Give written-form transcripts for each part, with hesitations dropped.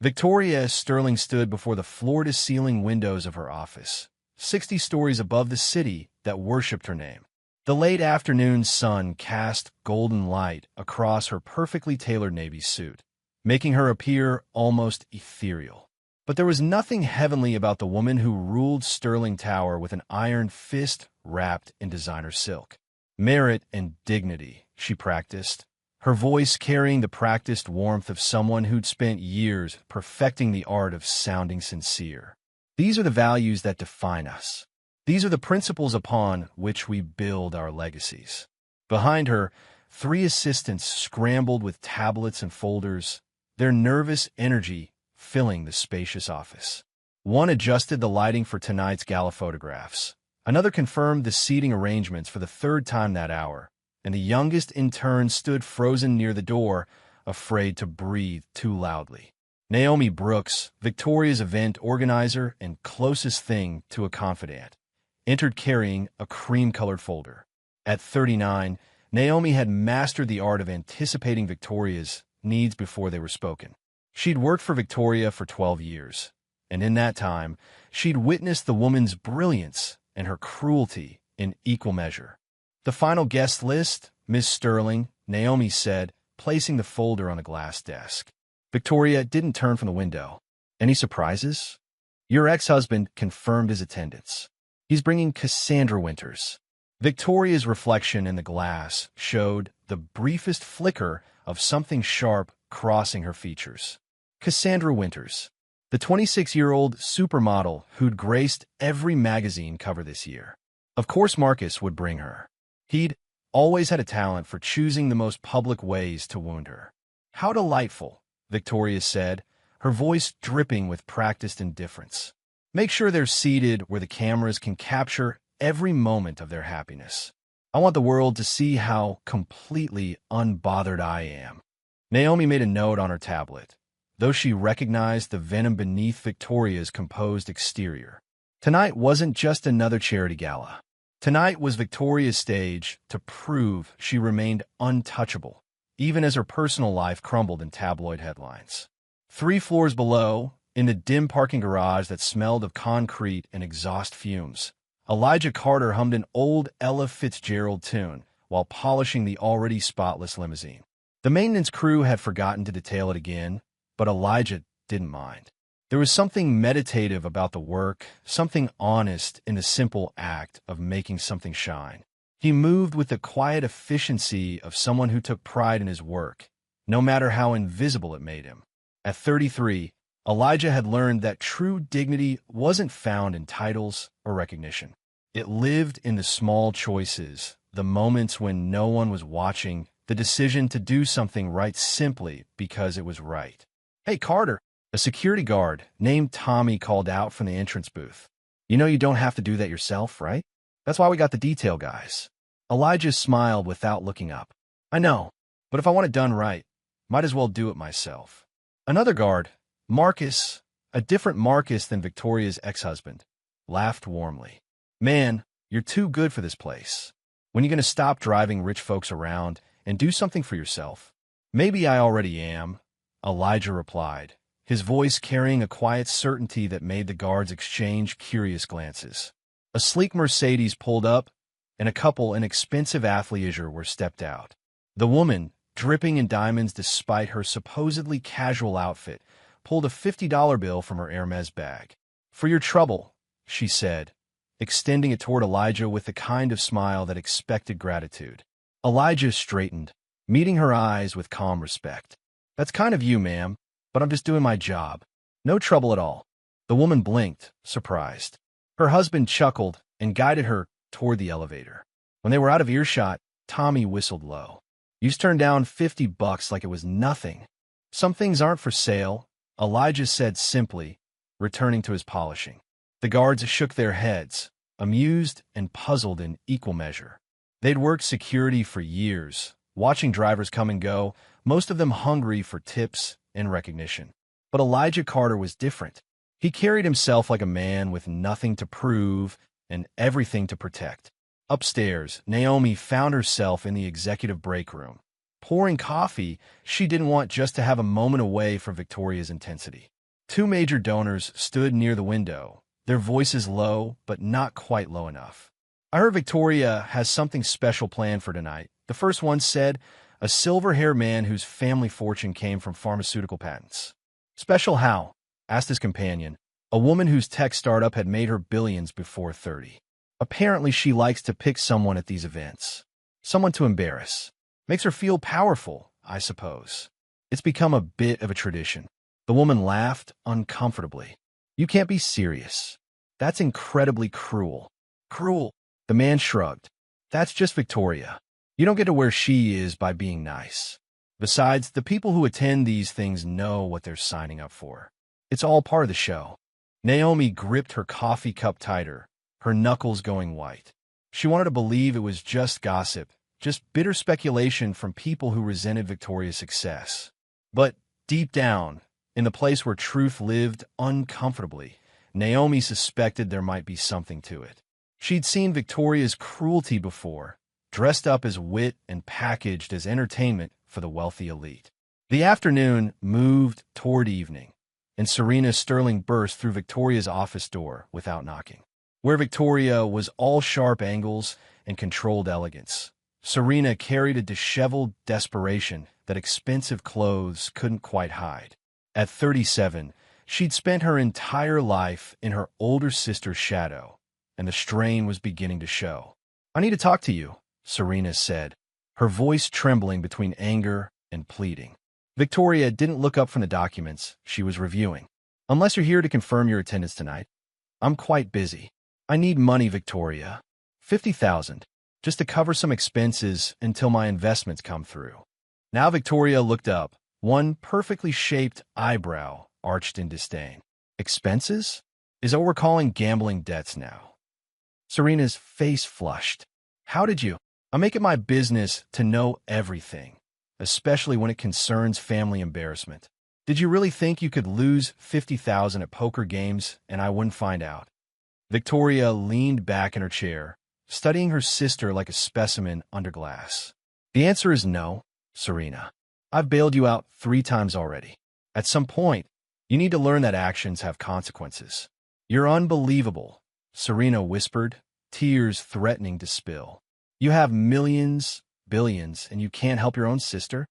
Victoria S. Sterling stood before the floor-to-ceiling windows of her office, 60 stories above the city that worshipped her name. The late afternoon sun cast golden light across her perfectly tailored navy suit, making her appear almost ethereal. But there was nothing heavenly about the woman who ruled Sterling Tower with an iron fist wrapped in designer silk. Merit and dignity, she practiced, her voice carrying the practiced warmth of someone who'd spent years perfecting the art of sounding sincere. These are the values that define us. These are the principles upon which we build our legacies. Behind her, 3 assistants scrambled with tablets and folders, their nervous energy filling the spacious office. One adjusted the lighting for tonight's gala photographs. Another confirmed the seating arrangements for the 3rd time that hour, and the youngest intern stood frozen near the door, afraid to breathe too loudly. Naomi Brooks, Victoria's event organizer and closest thing to a confidant, entered carrying a cream-colored folder. At 39, Naomi had mastered the art of anticipating Victoria's needs before they were spoken. She'd worked for Victoria for 12 years, and in that time, she'd witnessed the woman's brilliance and her cruelty in equal measure. "The final guest list, Miss Sterling," Naomi said, placing the folder on a glass desk. Victoria didn't turn from the window. "Any surprises?" "Your ex-husband confirmed his attendance. He's bringing Cassandra Winters." Victoria's reflection in the glass showed the briefest flicker of something sharp crossing her features. Cassandra Winters, the 26-year-old supermodel who'd graced every magazine cover this year. Of course Marcus would bring her. He'd always had a talent for choosing the most public ways to wound her. "How delightful," Victoria said, her voice dripping with practiced indifference. "Make sure they're seated where the cameras can capture every moment of their happiness. I want the world to see how completely unbothered I am." Naomi made a note on her tablet, though she recognized the venom beneath Victoria's composed exterior. Tonight wasn't just another charity gala. Tonight was Victoria's stage to prove she remained untouchable, even as her personal life crumbled in tabloid headlines. 3 floors below, in the dim parking garage that smelled of concrete and exhaust fumes, Elijah Carter hummed an old Ella Fitzgerald tune while polishing the already spotless limousine. The maintenance crew had forgotten to detail it again, but Elijah didn't mind. There was something meditative about the work, something honest in the simple act of making something shine. He moved with the quiet efficiency of someone who took pride in his work, no matter how invisible it made him. At 33, Elijah had learned that true dignity wasn't found in titles or recognition. It lived in the small choices, the moments when no one was watching, the decision to do something right simply because it was right. "Hey, Carter," a security guard named Tommy called out from the entrance booth. "You know you don't have to do that yourself, right? That's why we got the detail guys." Elijah smiled without looking up. "I know, but if I want it done right, might as well do it myself." Another guard, Marcus, a different Marcus than Victoria's ex-husband, laughed warmly. "Man, you're too good for this place. When are you going to stop driving rich folks around and do something for yourself?" "Maybe I already am," Elijah replied, his voice carrying a quiet certainty that made the guards exchange curious glances. A sleek Mercedes pulled up, and a couple in expensive athleisure were stepped out. The woman, dripping in diamonds despite her supposedly casual outfit, pulled a $50 bill from her Hermes bag. "For your trouble," she said, extending it toward Elijah with the kind of smile that expected gratitude. Elijah straightened, meeting her eyes with calm respect. "That's kind of you, ma'am, but I'm just doing my job. No trouble at all." The woman blinked, surprised. Her husband chuckled and guided her toward the elevator. When they were out of earshot, Tommy whistled low. "You turned down $50 like it was nothing." "Some things aren't for sale," Elijah said simply, returning to his polishing. The guards shook their heads, amused and puzzled in equal measure. They'd worked security for years, watching drivers come and go, most of them hungry for tips and recognition. But Elijah Carter was different. He carried himself like a man with nothing to prove and everything to protect. Upstairs, Naomi found herself in the executive break room, pouring coffee she didn't want just to have a moment away from Victoria's intensity. Two major donors stood near the window, their voices low, but not quite low enough. "I heard Victoria has something special planned for tonight," the first one said, a silver-haired man whose family fortune came from pharmaceutical patents. "Special how?" asked his companion, a woman whose tech startup had made her billions before 30. "Apparently she likes to pick someone at these events. Someone to embarrass. Makes her feel powerful, I suppose. It's become a bit of a tradition." The woman laughed uncomfortably. "You can't be serious. That's incredibly cruel." "Cruel?" The man shrugged. "That's just Victoria. You don't get to where she is by being nice. Besides, the people who attend these things know what they're signing up for. It's all part of the show." Naomi gripped her coffee cup tighter, her knuckles going white. She wanted to believe it was just gossip, just bitter speculation from people who resented Victoria's success. But deep down, in the place where truth lived uncomfortably, Naomi suspected there might be something to it. She'd seen Victoria's cruelty before, dressed up as wit and packaged as entertainment for the wealthy elite. The afternoon moved toward evening, and Serena's Sterling burst through Victoria's office door without knocking. Where Victoria was all sharp angles and controlled elegance, Serena carried a disheveled desperation that expensive clothes couldn't quite hide. At 37, she'd spent her entire life in her older sister's shadow, and the strain was beginning to show. "I need to talk to you," Serena said, her voice trembling between anger and pleading. Victoria didn't look up from the documents she was reviewing. "Unless you're here to confirm your attendance tonight. I'm quite busy." "I need money, Victoria. 50,000, just to cover some expenses until my investments come through." Now Victoria looked up, one perfectly shaped eyebrow arched in disdain. "Expenses? Is that what we're calling gambling debts now?" Serena's face flushed. "How did you? I make it my business to know everything, especially when it concerns family embarrassment. Did you really think you could lose 50,000 at poker games and I wouldn't find out?" Victoria leaned back in her chair, studying her sister like a specimen under glass. "The answer is no, Serena. I've bailed you out 3 times already. At some point, you need to learn that actions have consequences." "You're unbelievable," Serena whispered, tears threatening to spill. "You have millions, billions, and you can't help your own sister?"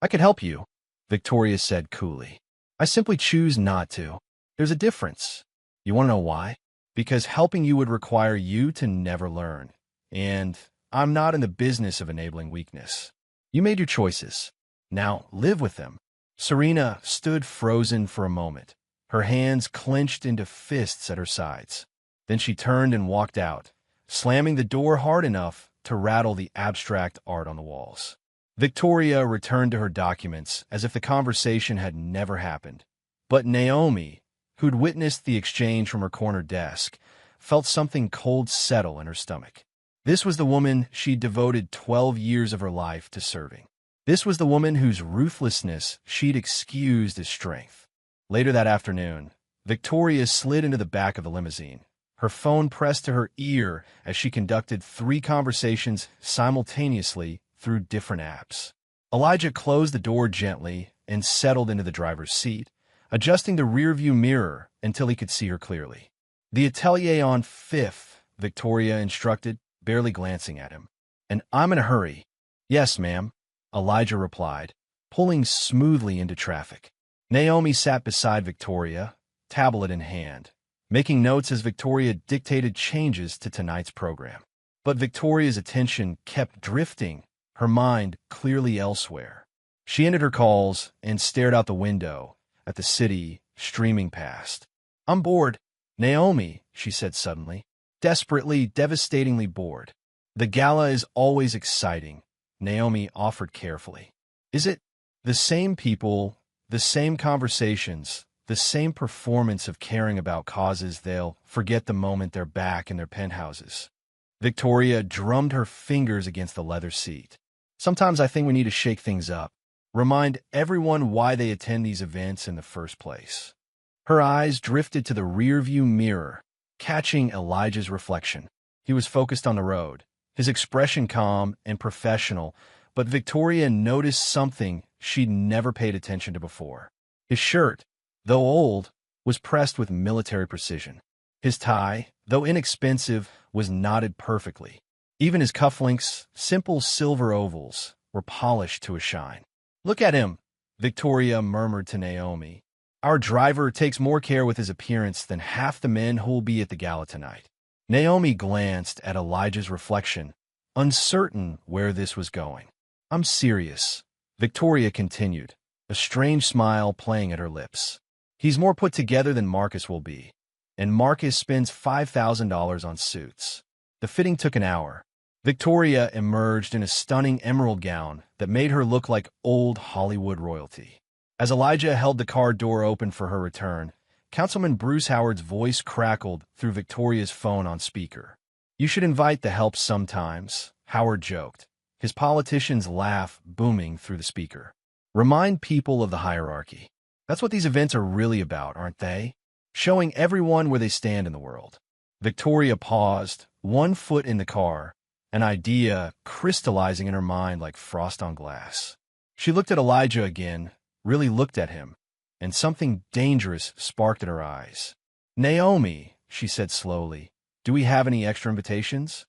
"I could help you," Victoria said coolly. "I simply choose not to. There's a difference. You want to know why? Because helping you would require you to never learn. And I'm not in the business of enabling weakness. You made your choices. Now live with them." Serena stood frozen for a moment, her hands clenched into fists at her sides. Then she turned and walked out, slamming the door hard enough to rattle the abstract art on the walls. Victoria returned to her documents as if the conversation had never happened. But Naomi, who'd witnessed the exchange from her corner desk, felt something cold settle in her stomach. This was the woman she'd devoted 12 years of her life to serving. This was the woman whose ruthlessness she'd excused as strength. Later that afternoon, Victoria slid into the back of the limousine, her phone pressed to her ear as she conducted 3 conversations simultaneously through different apps. Elijah closed the door gently and settled into the driver's seat, adjusting the rearview mirror until he could see her clearly. "The atelier on 5th, Victoria instructed, barely glancing at him. "And I'm in a hurry." "Yes, ma'am," Elijah replied, pulling smoothly into traffic. Naomi sat beside Victoria, tablet in hand, making notes as Victoria dictated changes to tonight's program. But Victoria's attention kept drifting, her mind clearly elsewhere. She ended her calls and stared out the window at the city streaming past. "I'm bored, Naomi," she said suddenly, desperately, devastatingly bored. "The gala is always exciting," Naomi offered carefully. "Is it? The same people, the same conversations, the same performance of caring about causes they'll forget the moment they're back in their penthouses." Victoria drummed her fingers against the leather seat. "Sometimes I think we need to shake things up. Remind everyone why they attend these events in the first place." Her eyes drifted to the rearview mirror, catching Elijah's reflection. He was focused on the road, his expression calm and professional, But Victoria noticed something she'd never paid attention to before. His shirt, though old, was pressed with military precision. His tie, though inexpensive, was knotted perfectly. Even his cufflinks, simple silver ovals, were polished to a shine. "Look at him," Victoria murmured to Naomi. "Our driver takes more care with his appearance than half the men who'll be at the gala tonight." Naomi glanced at Elijah's reflection, uncertain where this was going. "I'm serious," Victoria continued, a strange smile playing at her lips. "He's more put together than Marcus will be, and Marcus spends $5,000 on suits." The fitting took an hour. Victoria emerged in a stunning emerald gown that made her look like old Hollywood royalty. As Elijah held the car door open for her return, Councilman Bruce Howard's voice crackled through Victoria's phone on speaker. "You should invite the help sometimes," Howard joked, his politician's laugh booming through the speaker. "Remind people of the hierarchy. That's what these events are really about, aren't they? Showing everyone where they stand in the world." Victoria paused, one foot in the car, an idea crystallizing in her mind like frost on glass. She looked at Elijah again, really looked at him, and something dangerous sparked in her eyes. "Naomi," she said slowly, "do we have any extra invitations?"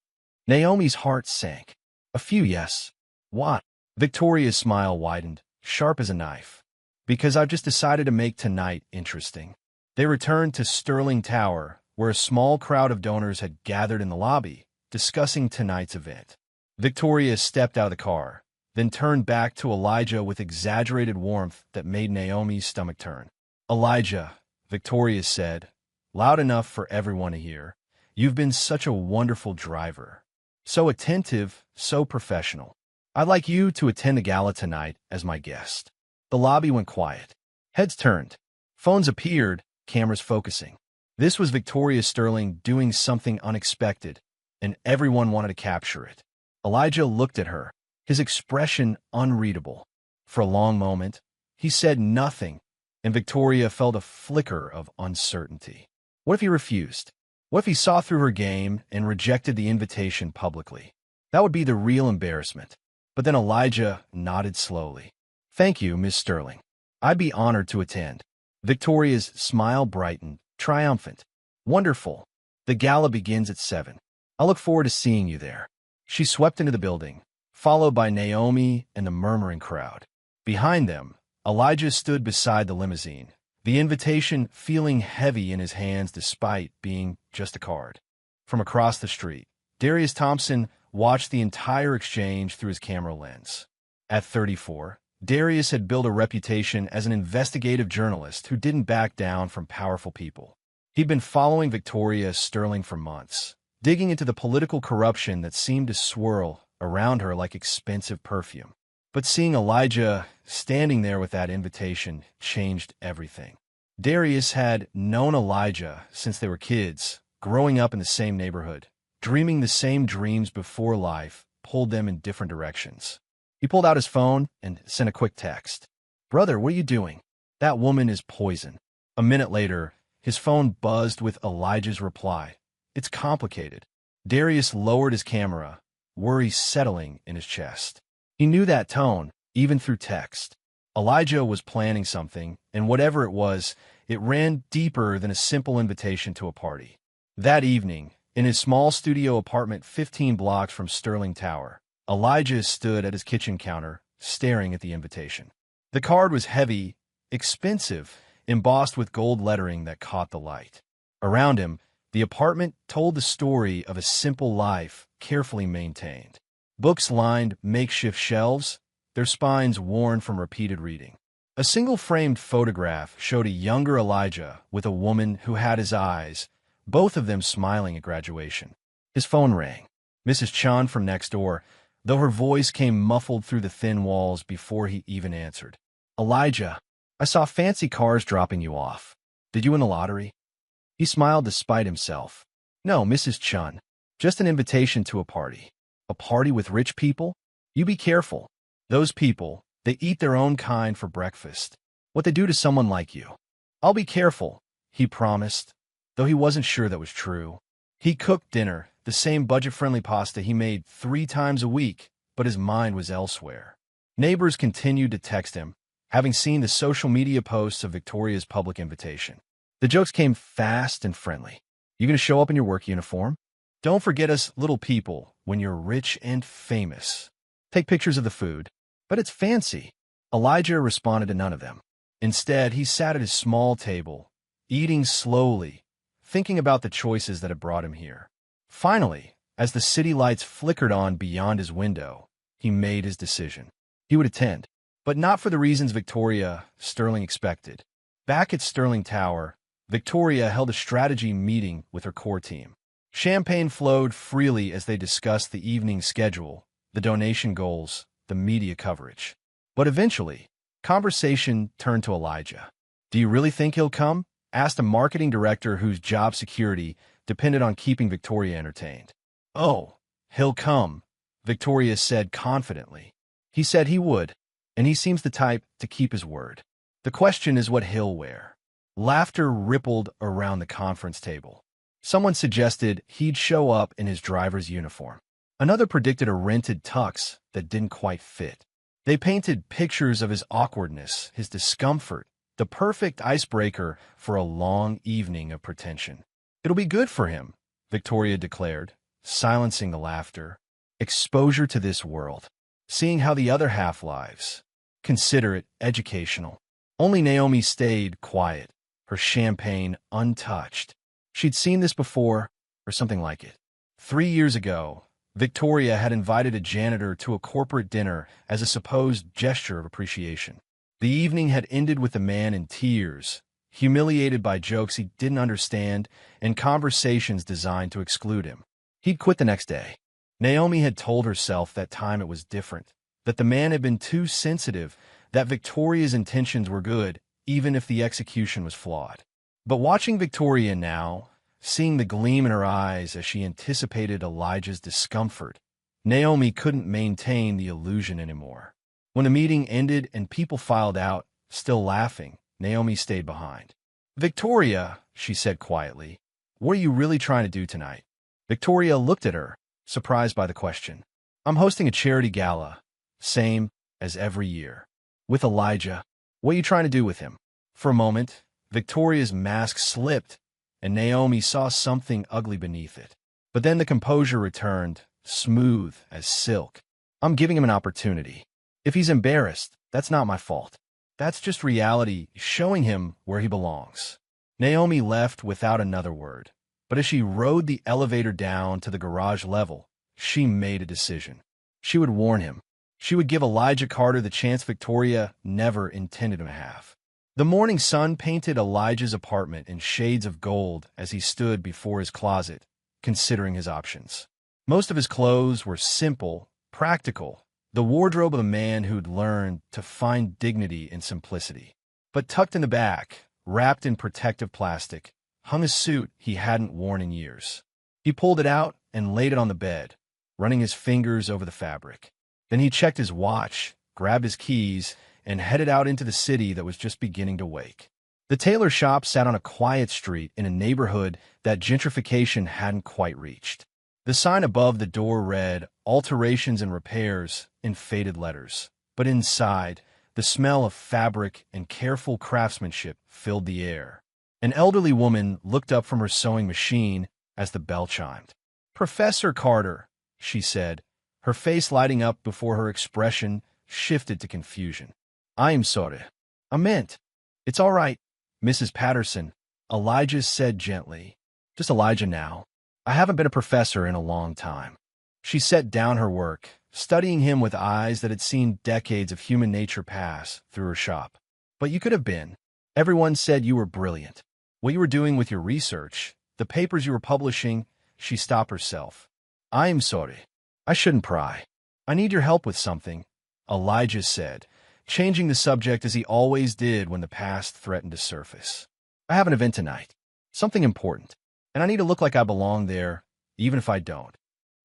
Naomi's heart sank. "A few, yes." "What?" Victoria's smile widened, sharp as a knife. "Because I've just decided to make tonight interesting." They returned to Sterling Tower, where a small crowd of donors had gathered in the lobby, discussing tonight's event. Victoria stepped out of the car, then turned back to Elijah with exaggerated warmth that made Naomi's stomach turn. "Elijah," Victoria said, loud enough for everyone to hear, "you've been such a wonderful driver. So attentive, so professional. I'd like you to attend the gala tonight as my guest." The lobby went quiet. Heads turned. Phones appeared, cameras focusing. This was Victoria Sterling doing something unexpected, and everyone wanted to capture it. Elijah looked at her, his expression unreadable. For a long moment, he said nothing, and Victoria felt a flicker of uncertainty. What if he refused? What if he saw through her game and rejected the invitation publicly? That would be the real embarrassment. But then Elijah nodded slowly. "Thank you, Miss Sterling. I'd be honored to attend." Victoria's smile brightened, triumphant. "Wonderful. The gala begins at 7. I look forward to seeing you there." She swept into the building, followed by Naomi and the murmuring crowd. Behind them, Elijah stood beside the limousine, the invitation feeling heavy in his hands despite being just a card. From across the street, Darius Thompson watched the entire exchange through his camera lens. At 34, Darius had built a reputation as an investigative journalist who didn't back down from powerful people. He'd been following Victoria Sterling for months, digging into the political corruption that seemed to swirl around her like expensive perfume. But seeing Elijah standing there with that invitation changed everything. Darius had known Elijah since they were kids, growing up in the same neighborhood, dreaming the same dreams before life pulled them in different directions. He pulled out his phone and sent a quick text. "Brother, what are you doing? That woman is poison." A minute later, his phone buzzed with Elijah's reply. "It's complicated." Darius lowered his camera, worry settling in his chest. He knew that tone, even through text. Elijah was planning something, and whatever it was, it ran deeper than a simple invitation to a party. That evening, in his small studio apartment 15 blocks from Sterling Tower, Elijah stood at his kitchen counter, staring at the invitation. The card was heavy, expensive, embossed with gold lettering that caught the light. Around him, the apartment told the story of a simple life, carefully maintained. Books lined makeshift shelves, their spines worn from repeated reading. A single framed photograph showed a younger Elijah with a woman who had his eyes, both of them smiling at graduation. His phone rang. Mrs. Chan from next door, though her voice came muffled through the thin walls before he even answered. "Elijah, I saw fancy cars dropping you off. Did you win the lottery?" He smiled despite himself. "No, Mrs. Chun. Just an invitation to a party." "A party with rich people? You be careful. Those people, they eat their own kind for breakfast. What they do to someone like you." "I'll be careful," he promised, though he wasn't sure that was true. He cooked dinner, the same budget-friendly pasta he made 3 times a week, but his mind was elsewhere. Neighbors continued to text him, having seen the social media posts of Victoria's public invitation. The jokes came fast and friendly. "You gonna show up in your work uniform? Don't forget us little people when you're rich and famous. Take pictures of the food." "But it's fancy." Elijah responded to none of them. Instead, he sat at his small table, eating slowly, thinking about the choices that had brought him here. Finally, as the city lights flickered on beyond his window, he made his decision. He would attend, but not for the reasons Victoria Sterling expected. Back at Sterling Tower, Victoria held a strategy meeting with her core team. Champagne flowed freely as they discussed the evening schedule, the donation goals, the media coverage. But eventually, conversation turned to Elijah. "Do you really think he'll come?" asked a marketing director whose job security depended on keeping Victoria entertained. "Oh, he'll come," Victoria said confidently. "He said he would, and he seems the type to keep his word. The question is what he'll wear." Laughter rippled around the conference table. Someone suggested he'd show up in his driver's uniform. Another predicted a rented tux that didn't quite fit. They painted pictures of his awkwardness, his discomfort, the perfect icebreaker for a long evening of pretension. "It'll be good for him," Victoria declared, silencing the laughter. "Exposure to this world. Seeing how the other half lives. Consider it educational." Only Naomi stayed quiet, her champagne untouched. She'd seen this before, or something like it. 3 years ago, Victoria had invited a janitor to a corporate dinner as a supposed gesture of appreciation. The evening had ended with the man in tears, humiliated by jokes he didn't understand and conversations designed to exclude him. He'd quit the next day. Naomi had told herself that time it was different, that the man had been too sensitive, that Victoria's intentions were good, even if the execution was flawed. But watching Victoria now, seeing the gleam in her eyes as she anticipated Elijah's discomfort, Naomi couldn't maintain the illusion anymore. When the meeting ended and people filed out, still laughing, Naomi stayed behind. "Victoria," she said quietly, "what are you really trying to do tonight?" Victoria looked at her, surprised by the question. "I'm hosting a charity gala, same as every year. With Elijah. What are you trying to do with him?" For a moment, Victoria's mask slipped, and Naomi saw something ugly beneath it. But then the composure returned, smooth as silk. "I'm giving him an opportunity. If he's embarrassed, that's not my fault. That's just reality showing him where he belongs." Naomi left without another word, but as she rode the elevator down to the garage level, she made a decision. She would warn him. She would give Elijah Carter the chance Victoria never intended him to have. The morning sun painted Elijah's apartment in shades of gold as he stood before his closet, considering his options. Most of his clothes were simple, practical, the wardrobe of a man who'd learned to find dignity in simplicity. But tucked in the back, wrapped in protective plastic, hung a suit he hadn't worn in years. He pulled it out and laid it on the bed, running his fingers over the fabric. Then he checked his watch, grabbed his keys, and headed out into the city that was just beginning to wake. The tailor shop sat on a quiet street in a neighborhood that gentrification hadn't quite reached. The sign above the door read, "Alterations and Repairs," in faded letters. But inside, the smell of fabric and careful craftsmanship filled the air. An elderly woman looked up from her sewing machine as the bell chimed. "Professor Carter," she said, her face lighting up before her expression shifted to confusion. "I am sorry. I meant. It's all right, Mrs. Patterson," Elijah said gently. "Just Elijah now. I haven't been a professor in a long time." She set down her work, studying him with eyes that had seen decades of human nature pass through her shop. "But you could have been. Everyone said you were brilliant. What you were doing with your research, the papers you were publishing." She stopped herself. "I am sorry. I shouldn't pry. I need your help with something," Elijah said, changing the subject as he always did when the past threatened to surface. "I have an event tonight. Something important. And I need to look like I belong there, even if I don't."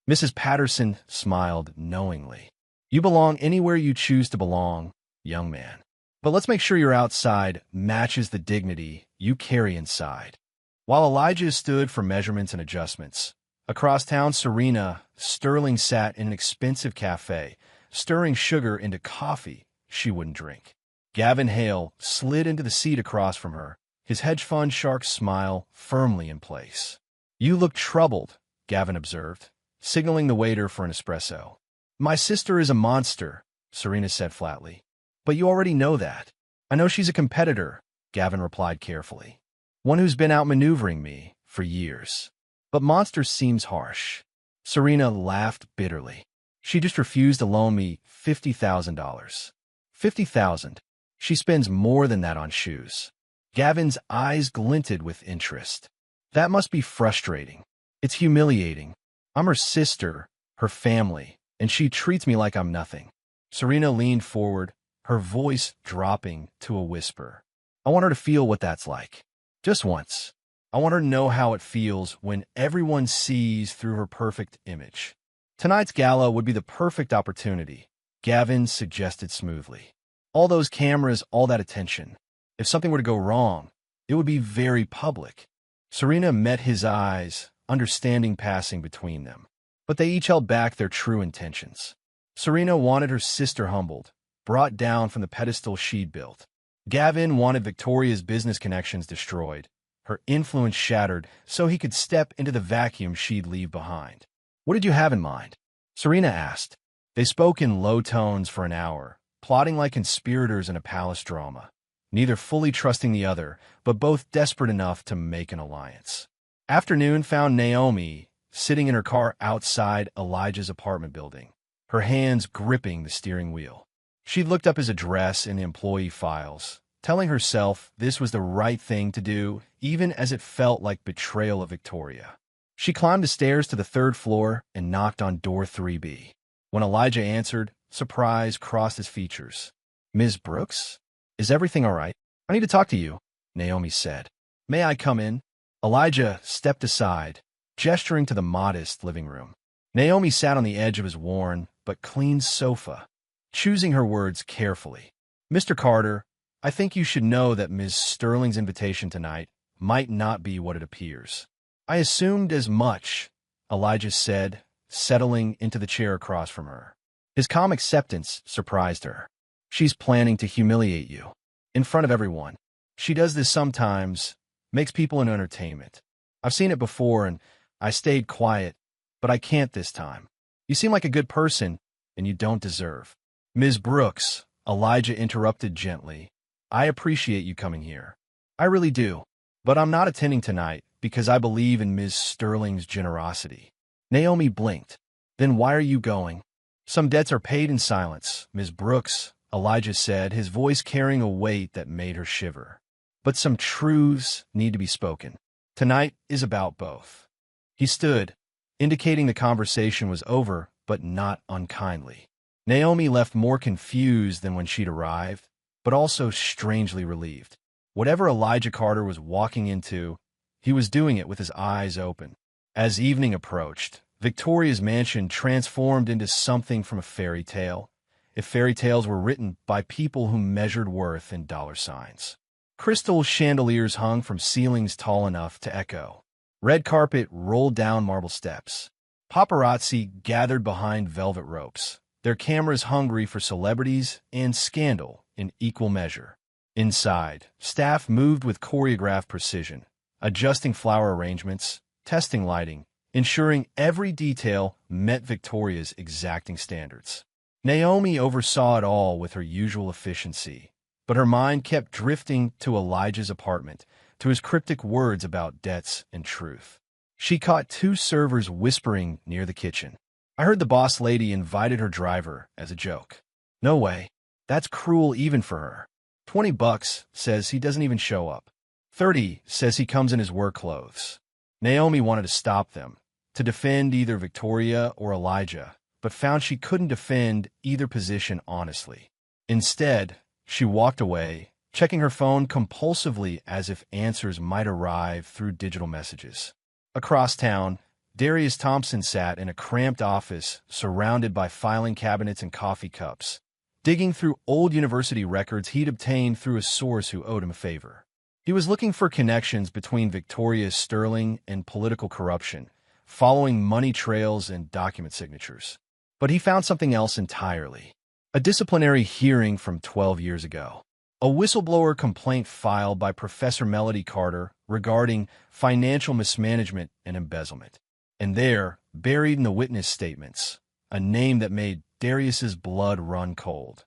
Mrs. Patterson smiled knowingly. "You belong anywhere you choose to belong, young man. But let's make sure your outside matches the dignity you carry inside." While Elijah stood for measurements and adjustments, Across town, Sterling sat in an expensive cafe, stirring sugar into coffee she wouldn't drink. Gavin Hale slid into the seat across from her, his hedge fund shark smile firmly in place. "You look troubled," Gavin observed, signaling the waiter for an espresso. "My sister is a monster," Serena said flatly. "But you already know that." "I know she's a competitor," Gavin replied carefully. "One who's been outmaneuvering me for years. But monster seems harsh." Serena laughed bitterly. "She just refused to loan me $50,000. $50,000. She spends more than that on shoes." Gavin's eyes glinted with interest. "That must be frustrating. It's humiliating. I'm her sister, her family, and she treats me like I'm nothing." Serena leaned forward, her voice dropping to a whisper. "I want her to feel what that's like. Just once. I want her to know how it feels when everyone sees through her perfect image." "Tonight's gala would be the perfect opportunity," Gavin suggested smoothly. "All those cameras, all that attention. If something were to go wrong, it would be very public." Serena met his eyes, understanding passing between them. But they each held back their true intentions. Serena wanted her sister humbled, brought down from the pedestal she'd built. Gavin wanted Victoria's business connections destroyed, her influence shattered so he could step into the vacuum she'd leave behind. "What did you have in mind?" Serena asked. They spoke in low tones for an hour, plotting like conspirators in a palace drama, neither fully trusting the other, but both desperate enough to make an alliance. Afternoon found Naomi sitting in her car outside Elijah's apartment building, her hands gripping the steering wheel. She looked up his address in the employee files, telling herself this was the right thing to do, even as it felt like betrayal of Victoria. She climbed the stairs to the third floor and knocked on door 3B. When Elijah answered, surprise crossed his features. "Ms. Brooks? Is everything all right? I need to talk to you," Naomi said. "May I come in?" Elijah stepped aside, gesturing to the modest living room. Naomi sat on the edge of his worn but clean sofa, choosing her words carefully. "Mr. Carter, I think you should know that Ms. Sterling's invitation tonight might not be what it appears." "I assumed as much," Elijah said, settling into the chair across from her. His calm acceptance surprised her. "She's planning to humiliate you. In front of everyone. She does this sometimes, makes people an entertainment. I've seen it before, and I stayed quiet, but I can't this time. You seem like a good person, and you don't deserve." "Ms. Brooks," Elijah interrupted gently, "I appreciate you coming here. I really do. But I'm not attending tonight because I believe in Ms. Sterling's generosity." Naomi blinked. "Then why are you going?" "Some debts are paid in silence, Ms. Brooks," Elijah said, his voice carrying a weight that made her shiver. "But some truths need to be spoken. Tonight is about both." He stood, indicating the conversation was over, but not unkindly. Naomi left more confused than when she'd arrived, but also strangely relieved. Whatever Elijah Carter was walking into, he was doing it with his eyes open. As evening approached, Victoria's mansion transformed into something from a fairy tale, if fairy tales were written by people who measured worth in dollar signs. Crystal chandeliers hung from ceilings tall enough to echo. Red carpet rolled down marble steps. Paparazzi gathered behind velvet ropes, their cameras hungry for celebrities and scandal in equal measure. Inside, staff moved with choreographed precision, adjusting flower arrangements, testing lighting, ensuring every detail met Victoria's exacting standards. Naomi oversaw it all with her usual efficiency, but her mind kept drifting to Elijah's apartment, to his cryptic words about debts and truth. She caught two servers whispering near the kitchen. "I heard the boss lady invited her driver as a joke." "No way. That's cruel even for her. $20 says he doesn't even show up. 30 says he comes in his work clothes." Naomi wanted to stop them, to defend either Victoria or Elijah, but found she couldn't defend either position honestly. Instead, she walked away, checking her phone compulsively as if answers might arrive through digital messages. Across town, Darius Thompson sat in a cramped office surrounded by filing cabinets and coffee cups, digging through old university records he'd obtained through a source who owed him a favor. He was looking for connections between Victoria Sterling and political corruption, following money trails and document signatures. But he found something else entirely. A disciplinary hearing from 12 years ago. A whistleblower complaint filed by Professor Melody Carter regarding financial mismanagement and embezzlement. And there, buried in the witness statements, a name that made Darius's blood run cold.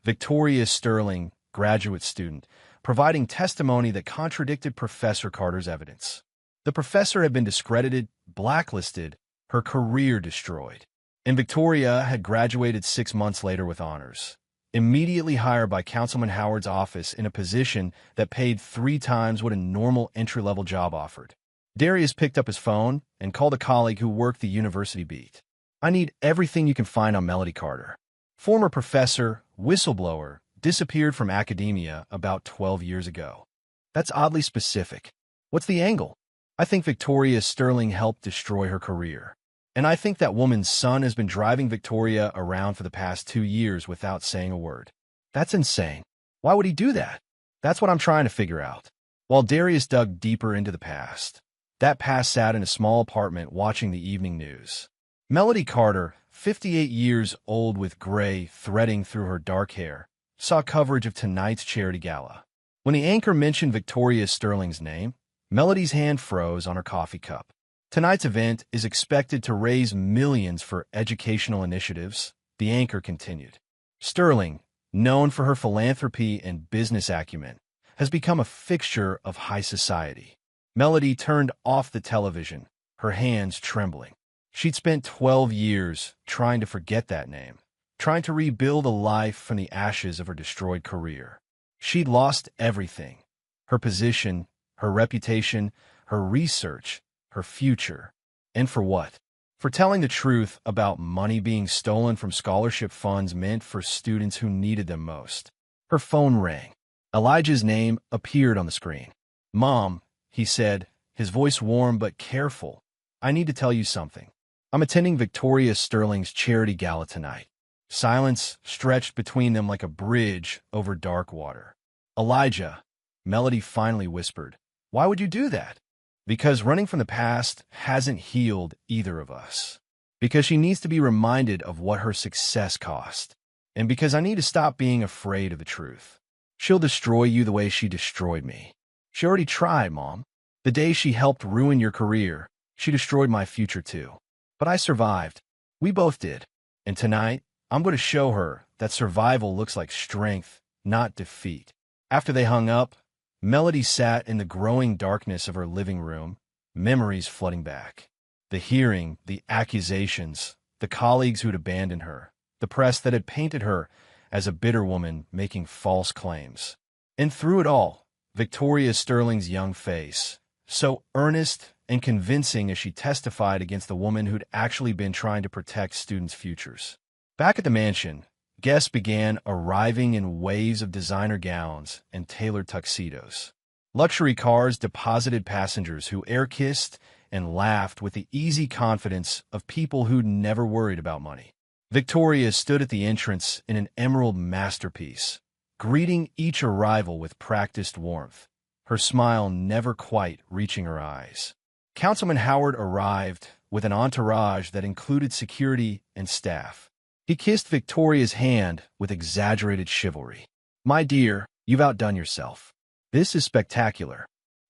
Victoria Sterling, graduate student, providing testimony that contradicted Professor Carter's evidence. The professor had been discredited, blacklisted, her career destroyed. And Victoria had graduated 6 months later with honors. Immediately hired by Councilman Howard's office in a position that paid 3 times what a normal entry-level job offered. Darius picked up his phone and called a colleague who worked the university beat. "I need everything you can find on Melody Carter. Former professor, whistleblower, disappeared from academia about 12 years ago." That's oddly specific. What's the angle? I think Victoria Sterling helped destroy her career. And I think that woman's son has been driving Victoria around for the past 2 years without saying a word. That's insane. Why would he do that? That's what I'm trying to figure out. While Darius dug deeper into the past, that past sat in a small apartment watching the evening news. Melody Carter, 58 years old with gray threading through her dark hair, saw coverage of tonight's charity gala. When the anchor mentioned Victoria Sterling's name, Melody's hand froze on her coffee cup. Tonight's event is expected to raise millions for educational initiatives, the anchor continued. Sterling, known for her philanthropy and business acumen, has become a fixture of high society. Melody turned off the television, her hands trembling. She'd spent 12 years trying to forget that name, trying to rebuild a life from the ashes of her destroyed career. She'd lost everything: her position, her reputation, her research, her future. And for what? For telling the truth about money being stolen from scholarship funds meant for students who needed them most. Her phone rang. Elijah's name appeared on the screen. "Mom," he said, his voice warm but careful, "I need to tell you something. I'm attending Victoria Sterling's charity gala tonight." Silence stretched between them like a bridge over dark water. "Elijah," Melody finally whispered, "why would you do that?" "Because running from the past hasn't healed either of us. Because she needs to be reminded of what her success cost. And because I need to stop being afraid of the truth. She'll destroy you the way she destroyed me. She already tried, Mom. The day she helped ruin your career, she destroyed my future too. But I survived. We both did. And tonight, I'm going to show her that survival looks like strength, not defeat." After they hung up, Melody sat in the growing darkness of her living room, memories flooding back. The hearing, the accusations, the colleagues who'd abandoned her, the press that had painted her as a bitter woman making false claims. And through it all, Victoria Sterling's young face, so earnest and convincing as she testified against the woman who'd actually been trying to protect students' futures. Back at the mansion, guests began arriving in waves of designer gowns and tailored tuxedos. Luxury cars deposited passengers who air-kissed and laughed with the easy confidence of people who'd never worried about money. Victoria stood at the entrance in an emerald masterpiece, greeting each arrival with practiced warmth, her smile never quite reaching her eyes. Councilman Howard arrived with an entourage that included security and staff. He kissed Victoria's hand with exaggerated chivalry. "My dear, you've outdone yourself. This is spectacular."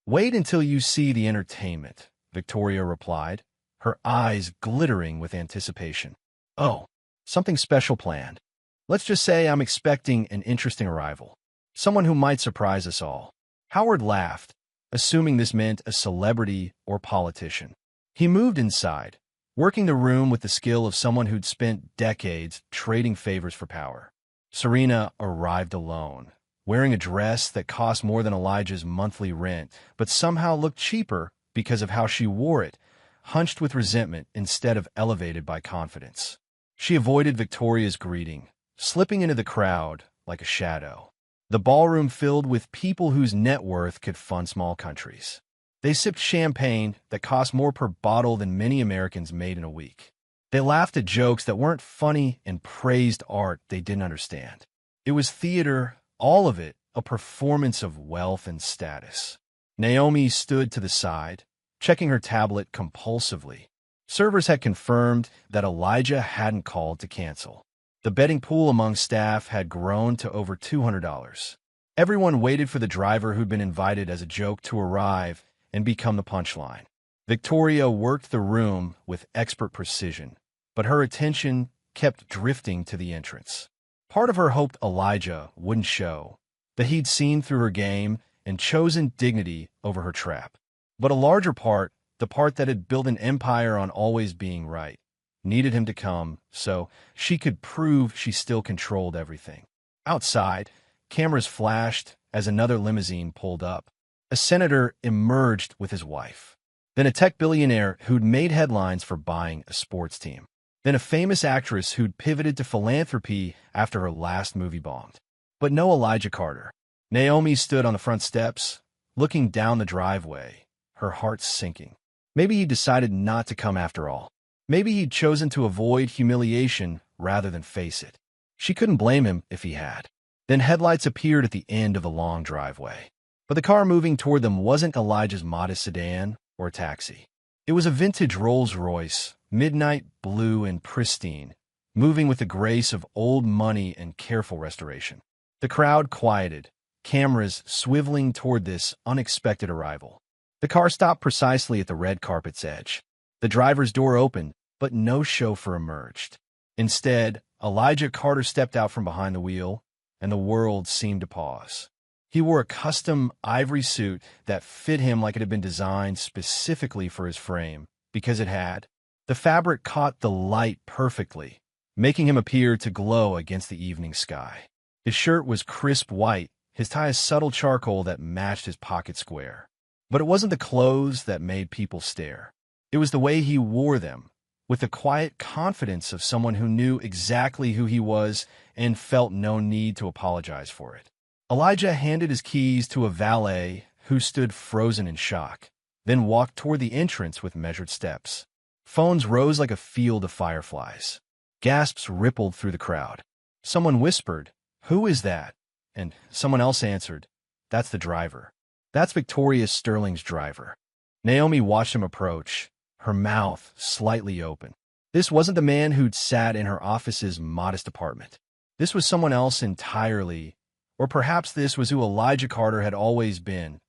"Wait until you see the entertainment," Victoria replied, her eyes glittering with anticipation. "Oh, something special planned. Let's just say I'm expecting an interesting arrival. Someone who might surprise us all." Howard laughed, assuming this meant a celebrity or politician. He moved inside, working the room with the skill of someone who'd spent decades trading favors for power. Serena arrived alone, wearing a dress that cost more than Elijah's monthly rent, but somehow looked cheaper because of how she wore it, hunched with resentment instead of elevated by confidence. She avoided Victoria's greeting, slipping into the crowd like a shadow. The ballroom filled with people whose net worth could fund small countries. They sipped champagne that cost more per bottle than many Americans made in a week. They laughed at jokes that weren't funny and praised art they didn't understand. It was theater, all of it, a performance of wealth and status. Naomi stood to the side, checking her tablet compulsively. Servers had confirmed that Elijah hadn't called to cancel. The betting pool among staff had grown to over $200. Everyone waited for the driver who'd been invited as a joke to arrive and become the punchline. Victoria worked the room with expert precision, but her attention kept drifting to the entrance. Part of her hoped Elijah wouldn't show, that he'd seen through her game and chosen dignity over her trap. But a larger part, the part that had built an empire on always being right, needed him to come so she could prove she still controlled everything. Outside, cameras flashed as another limousine pulled up. A senator emerged with his wife. Then a tech billionaire who'd made headlines for buying a sports team. Then a famous actress who'd pivoted to philanthropy after her last movie bombed. But no Elijah Carter. Naomi stood on the front steps, looking down the driveway, her heart sinking. Maybe he decided not to come after all. Maybe he'd chosen to avoid humiliation rather than face it. She couldn't blame him if he had. Then headlights appeared at the end of the long driveway. But the car moving toward them wasn't Elijah's modest sedan or taxi. It was a vintage Rolls-Royce, midnight blue and pristine, moving with the grace of old money and careful restoration. The crowd quieted, cameras swiveling toward this unexpected arrival. The car stopped precisely at the red carpet's edge. The driver's door opened, but no chauffeur emerged. Instead, Elijah Carter stepped out from behind the wheel, and the world seemed to pause. He wore a custom ivory suit that fit him like it had been designed specifically for his frame, because it had. The fabric caught the light perfectly, making him appear to glow against the evening sky. His shirt was crisp white, his tie a subtle charcoal that matched his pocket square. But it wasn't the clothes that made people stare. It was the way he wore them, with the quiet confidence of someone who knew exactly who he was and felt no need to apologize for it. Elijah handed his keys to a valet who stood frozen in shock, then walked toward the entrance with measured steps. Phones rose like a field of fireflies. Gasps rippled through the crowd. Someone whispered, "Who is that?" And someone else answered, "That's the driver. That's Victoria Sterling's driver." Naomi watched him approach, her mouth slightly open. This wasn't the man who'd sat in her office's modest apartment. This was someone else entirely, or perhaps this was who Elijah Carter had always been,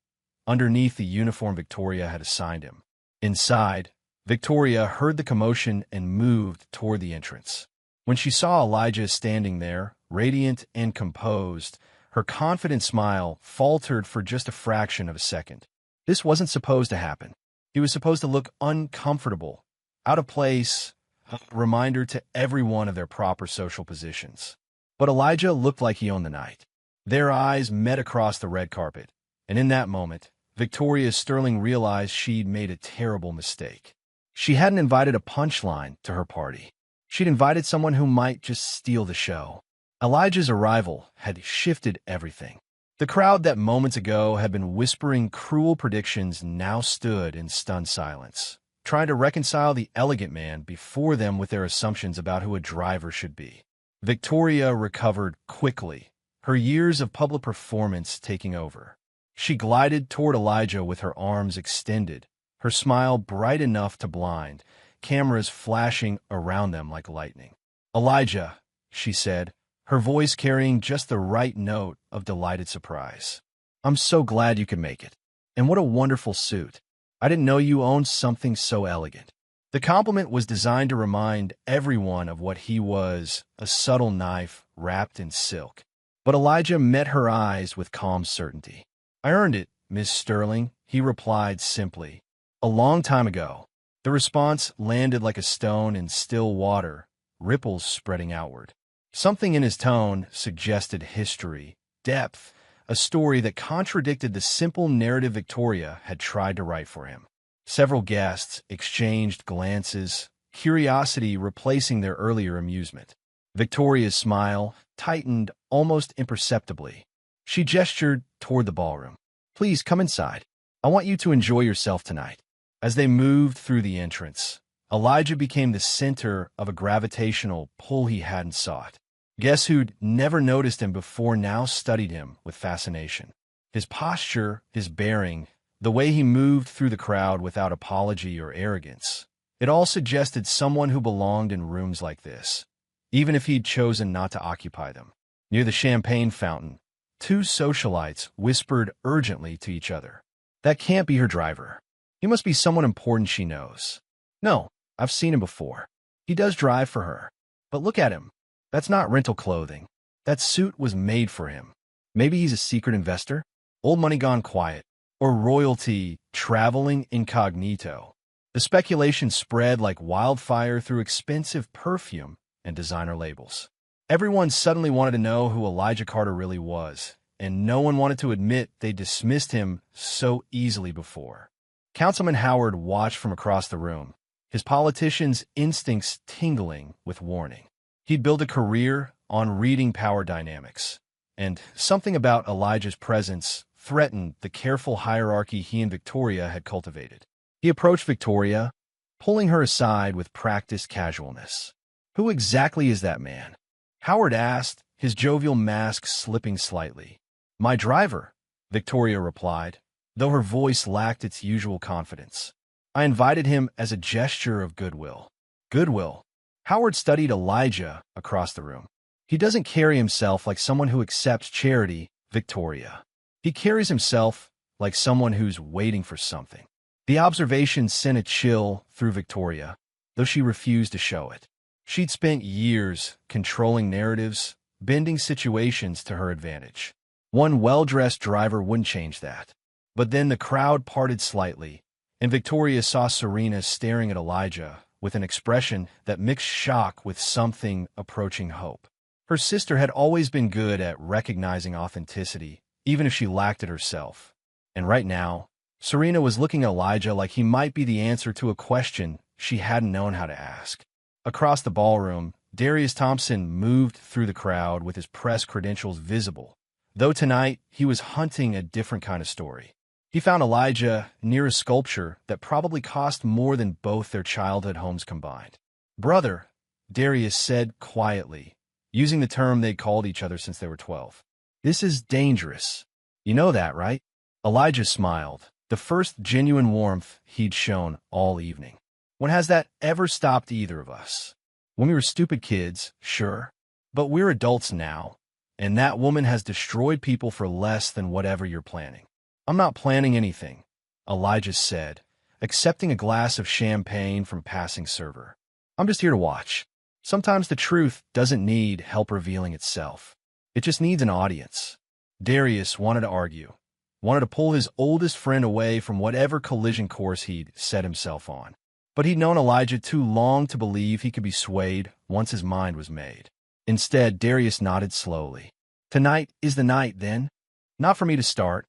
underneath the uniform Victoria had assigned him. Inside, Victoria heard the commotion and moved toward the entrance. When she saw Elijah standing there, radiant and composed, her confident smile faltered for just a fraction of a second. This wasn't supposed to happen. He was supposed to look uncomfortable, out of place, a reminder to everyone of their proper social positions. But Elijah looked like he owned the night. Their eyes met across the red carpet, and in that moment, Victoria Sterling realized she'd made a terrible mistake. She hadn't invited a punchline to her party. She'd invited someone who might just steal the show. Elijah's arrival had shifted everything. The crowd that moments ago had been whispering cruel predictions now stood in stunned silence, trying to reconcile the elegant man before them with their assumptions about who a driver should be. Victoria recovered quickly, her years of public performance taking over. She glided toward Elijah with her arms extended, her smile bright enough to blind, cameras flashing around them like lightning. "Elijah," she said, her voice carrying just the right note of delighted surprise. "I'm so glad you could make it. And what a wonderful suit. I didn't know you owned something so elegant." The compliment was designed to remind everyone of what he was, a subtle knife wrapped in silk. But Elijah met her eyes with calm certainty. "I earned it, Miss Sterling," he replied simply. "A long time ago." The response landed like a stone in still water, ripples spreading outward. Something in his tone suggested history, depth, a story that contradicted the simple narrative Victoria had tried to write for him. Several guests exchanged glances, curiosity replacing their earlier amusement. Victoria's smile tightened almost imperceptibly. She gestured toward the ballroom. "Please come inside. I want you to enjoy yourself tonight." As they moved through the entrance, Elijah became the center of a gravitational pull he hadn't sought. Guests who'd never noticed him before now studied him with fascination. His posture, his bearing, the way he moved through the crowd without apology or arrogance. It all suggested someone who belonged in rooms like this, even if he'd chosen not to occupy them. Near the champagne fountain, two socialites whispered urgently to each other. That can't be her driver. He must be someone important she knows. No, I've seen him before. He does drive for her. But look at him. That's not rental clothing. That suit was made for him. Maybe he's a secret investor, old money gone quiet, or royalty traveling incognito. The speculation spread like wildfire through expensive perfume and designer labels. Everyone suddenly wanted to know who Elijah Carter really was, and no one wanted to admit they dismissed him so easily before. Councilman Howard watched from across the room, his politician's instincts tingling with warning. He'd built a career on reading power dynamics, and something about Elijah's presence threatened the careful hierarchy he and Victoria had cultivated. He approached Victoria, pulling her aside with practiced casualness. "Who exactly is that man?" Howard asked, his jovial mask slipping slightly. "My driver," Victoria replied, though her voice lacked its usual confidence. "I invited him as a gesture of goodwill." Goodwill. Howard studied Elijah across the room. "He doesn't carry himself like someone who accepts charity, Victoria. He carries himself like someone who's waiting for something." The observation sent a chill through Victoria, though she refused to show it. She'd spent years controlling narratives, bending situations to her advantage. One well-dressed driver wouldn't change that. But then the crowd parted slightly, and Victoria saw Serena staring at Elijah with an expression that mixed shock with something approaching hope. Her sister had always been good at recognizing authenticity, even if she lacked it herself. And right now, Serena was looking at Elijah like he might be the answer to a question she hadn't known how to ask. Across the ballroom, Darius Thompson moved through the crowd with his press credentials visible, though tonight he was hunting a different kind of story. He found Elijah near a sculpture that probably cost more than both their childhood homes combined. "Brother," Darius said quietly, using the term they'd called each other since they were 12. "This is dangerous. You know that, right?" Elijah smiled, the first genuine warmth he'd shown all evening. "When has that ever stopped either of us? When we were stupid kids, sure. But we're adults now, and that woman has destroyed people for less than whatever you're planning." "I'm not planning anything," Elijah said, accepting a glass of champagne from a passing server. "I'm just here to watch. Sometimes the truth doesn't need help revealing itself. It just needs an audience." Darius wanted to argue, wanted to pull his oldest friend away from whatever collision course he'd set himself on. But he'd known Elijah too long to believe he could be swayed once his mind was made. Instead, Darius nodded slowly. "Tonight is the night, then?" "Not for me to start,"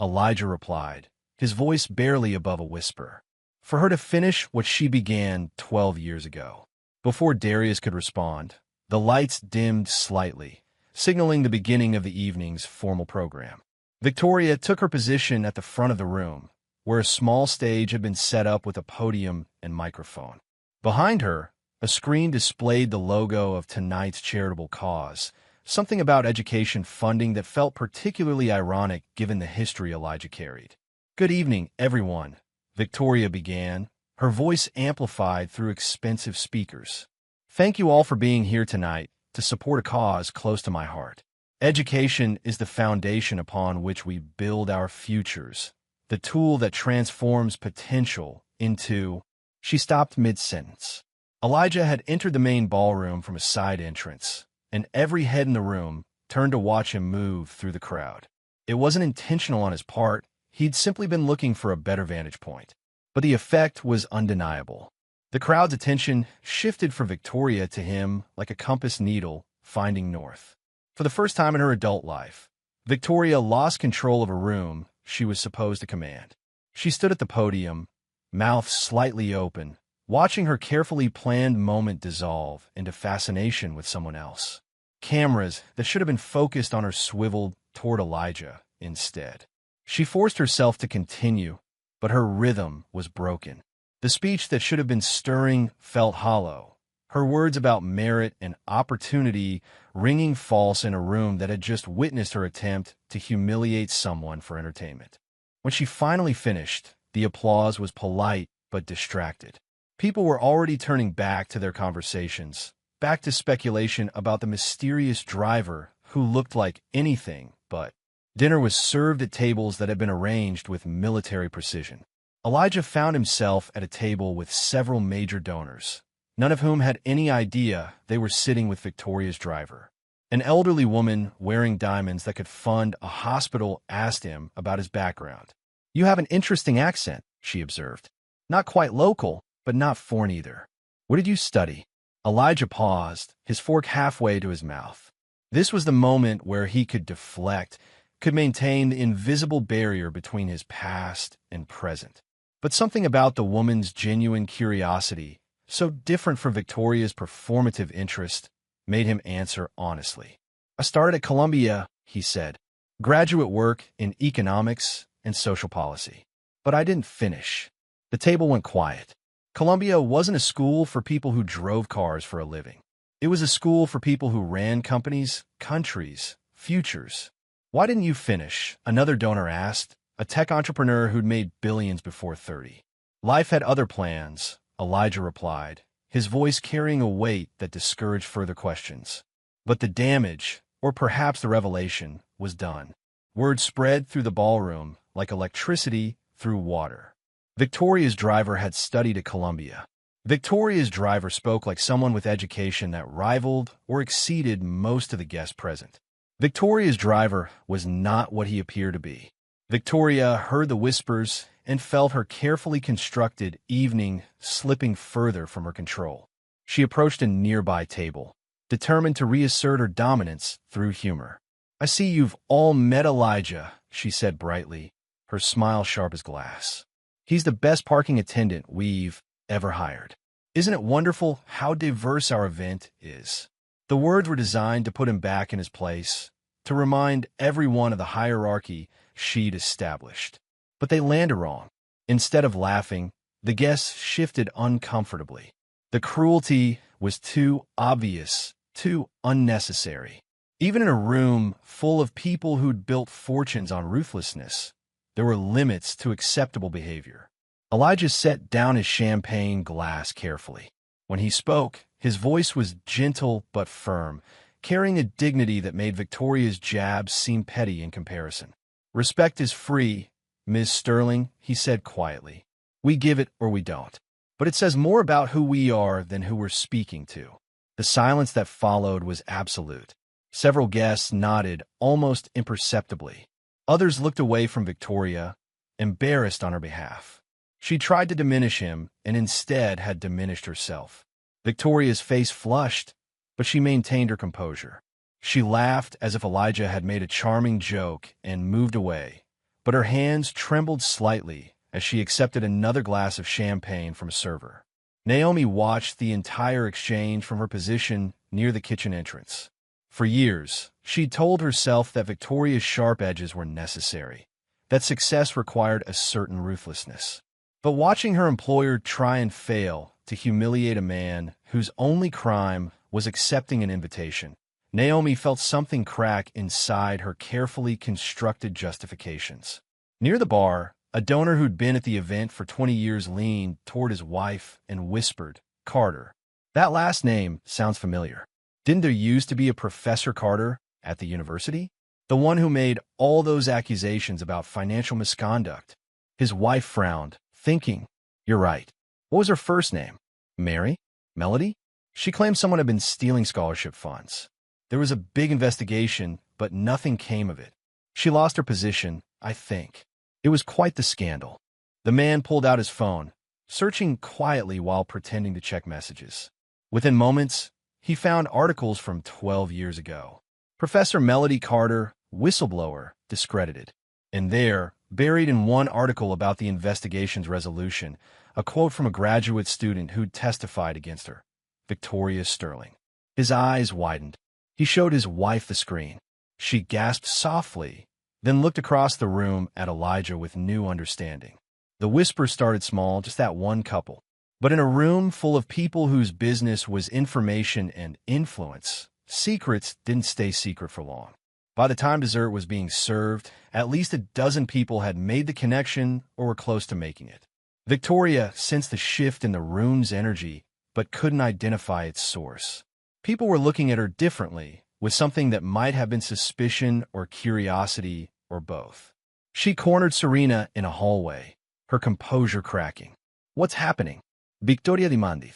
Elijah replied, his voice barely above a whisper. "For her to finish what she began 12 years ago." Before Darius could respond, the lights dimmed slightly, signaling the beginning of the evening's formal program. Victoria took her position at the front of the room, where a small stage had been set up with a podium and microphone. Behind her, a screen displayed the logo of tonight's charitable cause, something about education funding that felt particularly ironic given the history Elijah carried. "Good evening, everyone," Victoria began, her voice amplified through expensive speakers. "Thank you all for being here tonight to support a cause close to my heart. Education is the foundation upon which we build our futures, the tool that transforms potential into—" She stopped mid-sentence. Elijah had entered the main ballroom from a side entrance, and every head in the room turned to watch him move through the crowd. It wasn't intentional on his part, he'd simply been looking for a better vantage point. But the effect was undeniable. The crowd's attention shifted from Victoria to him like a compass needle finding north. For the first time in her adult life, Victoria lost control of a room she was supposed to command. She stood at the podium, mouth slightly open, watching her carefully planned moment dissolve into fascination with someone else. Cameras that should have been focused on her swiveled toward Elijah instead. She forced herself to continue, but her rhythm was broken. The speech that should have been stirring felt hollow, her words about merit and opportunity ringing false in a room that had just witnessed her attempt to humiliate someone for entertainment. When she finally finished, the applause was polite but distracted. People were already turning back to their conversations, back to speculation about the mysterious driver who looked like anything but. Dinner was served at tables that had been arranged with military precision. Elijah found himself at a table with several major donors, none of whom had any idea they were sitting with Victoria's driver. An elderly woman wearing diamonds that could fund a hospital asked him about his background. "You have an interesting accent," she observed. "Not quite local, but not foreign either. What did you study?" Elijah paused, his fork halfway to his mouth. This was the moment where he could deflect, could maintain the invisible barrier between his past and present. But something about the woman's genuine curiosity, so different from Victoria's performative interest, made him answer honestly. "I started at Columbia," he said. "Graduate work in economics and social policy. But I didn't finish." The table went quiet. Columbia wasn't a school for people who drove cars for a living. It was a school for people who ran companies, countries, futures. "Why didn't you finish?" another donor asked, a tech entrepreneur who'd made billions before 30. "Life had other plans," Elijah replied, his voice carrying a weight that discouraged further questions. But the damage, or perhaps the revelation, was done. Word spread through the ballroom like electricity through water. Victoria's driver had studied at Columbia. Victoria's driver spoke like someone with education that rivaled or exceeded most of the guests present. Victoria's driver was not what he appeared to be. Victoria heard the whispers and felt her carefully constructed evening slipping further from her control. She approached a nearby table, determined to reassert her dominance through humor. "I see you've all met Elijah," she said brightly, her smile sharp as glass. "He's the best parking attendant we've ever hired. Isn't it wonderful how diverse our event is?" The words were designed to put him back in his place, to remind everyone of the hierarchy she'd established. But they landed wrong. Instead of laughing, the guests shifted uncomfortably. The cruelty was too obvious, too unnecessary. Even in a room full of people who'd built fortunes on ruthlessness, there were limits to acceptable behavior. Elijah set down his champagne glass carefully. When he spoke, his voice was gentle but firm, carrying a dignity that made Victoria's jabs seem petty in comparison. "Respect is free, Ms. Sterling," he said quietly. "We give it or we don't. But it says more about who we are than who we're speaking to." The silence that followed was absolute. Several guests nodded almost imperceptibly. Others looked away from Victoria, embarrassed on her behalf. She tried to diminish him and instead had diminished herself. Victoria's face flushed, but she maintained her composure. She laughed as if Elijah had made a charming joke and moved away, but her hands trembled slightly as she accepted another glass of champagne from a server. Naomi watched the entire exchange from her position near the kitchen entrance. For years, she'd told herself that Victoria's sharp edges were necessary, that success required a certain ruthlessness. But watching her employer try and fail to humiliate a man whose only crime was accepting an invitation, Naomi felt something crack inside her carefully constructed justifications. Near the bar, a donor who'd been at the event for 20 years leaned toward his wife and whispered, "Carter. That last name sounds familiar. Didn't there used to be a Professor Carter at the university? The one who made all those accusations about financial misconduct." His wife frowned, thinking, "You're right. What was her first name? Mary? Melody?" She claimed someone had been stealing scholarship funds. There was a big investigation, but nothing came of it. She lost her position, I think. It was quite the scandal. The man pulled out his phone, searching quietly while pretending to check messages. Within moments, he found articles from 12 years ago. Professor Melody Carter, whistleblower, discredited. And there, buried in one article about the investigation's resolution, a quote from a graduate student who'd testified against her, Victoria Sterling. His eyes widened. He showed his wife the screen. She gasped softly, then looked across the room at Elijah with new understanding. The whisper started small, just that one couple. But in a room full of people whose business was information and influence, secrets didn't stay secret for long. By the time dessert was being served, at least a dozen people had made the connection or were close to making it. Victoria sensed the shift in the room's energy, but couldn't identify its source. People were looking at her differently, with something that might have been suspicion or curiosity or both. She cornered Serena in a hallway, her composure cracking. "What's happening?" Victoria demanded.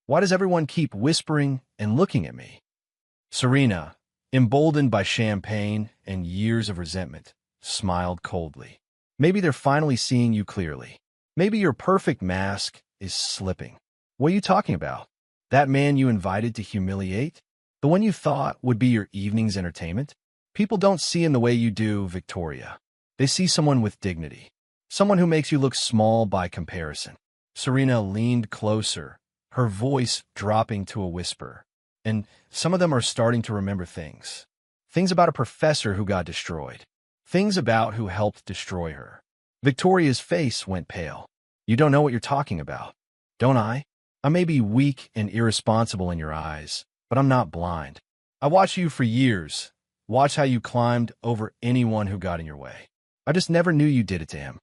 "Why does everyone keep whispering and looking at me?" Serena, emboldened by champagne and years of resentment, smiled coldly. "Maybe they're finally seeing you clearly. Maybe your perfect mask is slipping." "What are you talking about? That man you invited to humiliate? The one you thought would be your evening's entertainment? People don't see in the way you do, Victoria. They see someone with dignity. Someone who makes you look small by comparison." Serena leaned closer, her voice dropping to a whisper. "And some of them are starting to remember things. Things about a professor who got destroyed. Things about who helped destroy her." Victoria's face went pale. "You don't know what you're talking about. Don't I? I may be weak and irresponsible in your eyes, but I'm not blind. I watched you for years. Watch how you climbed over anyone who got in your way. I just never knew you did it to him."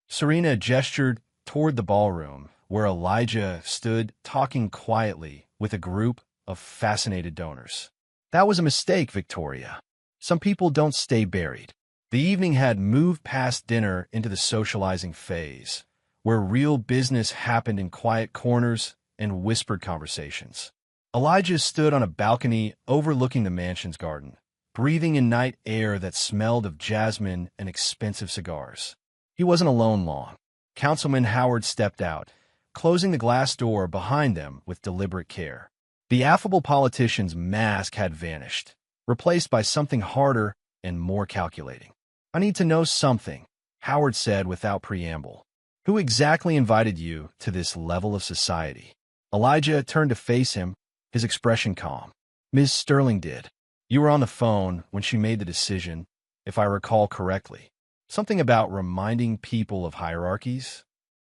Serena gestured toward the ballroom, where Elijah stood talking quietly with a group of fascinated donors. "That was a mistake, Victoria. Some people don't stay buried." The evening had moved past dinner into the socializing phase, where real business happened in quiet corners and whispered conversations. Elijah stood on a balcony overlooking the mansion's garden, breathing in night air that smelled of jasmine and expensive cigars. He wasn't alone long. Councilman Howard stepped out, closing the glass door behind them with deliberate care. The affable politician's mask had vanished, replaced by something harder and more calculating. "I need to know something," Howard said without preamble. "Who exactly invited you to this level of society?" Elijah turned to face him, his expression calm. "Ms. Sterling did. You were on the phone when she made the decision, if I recall correctly. Something about reminding people of hierarchies?"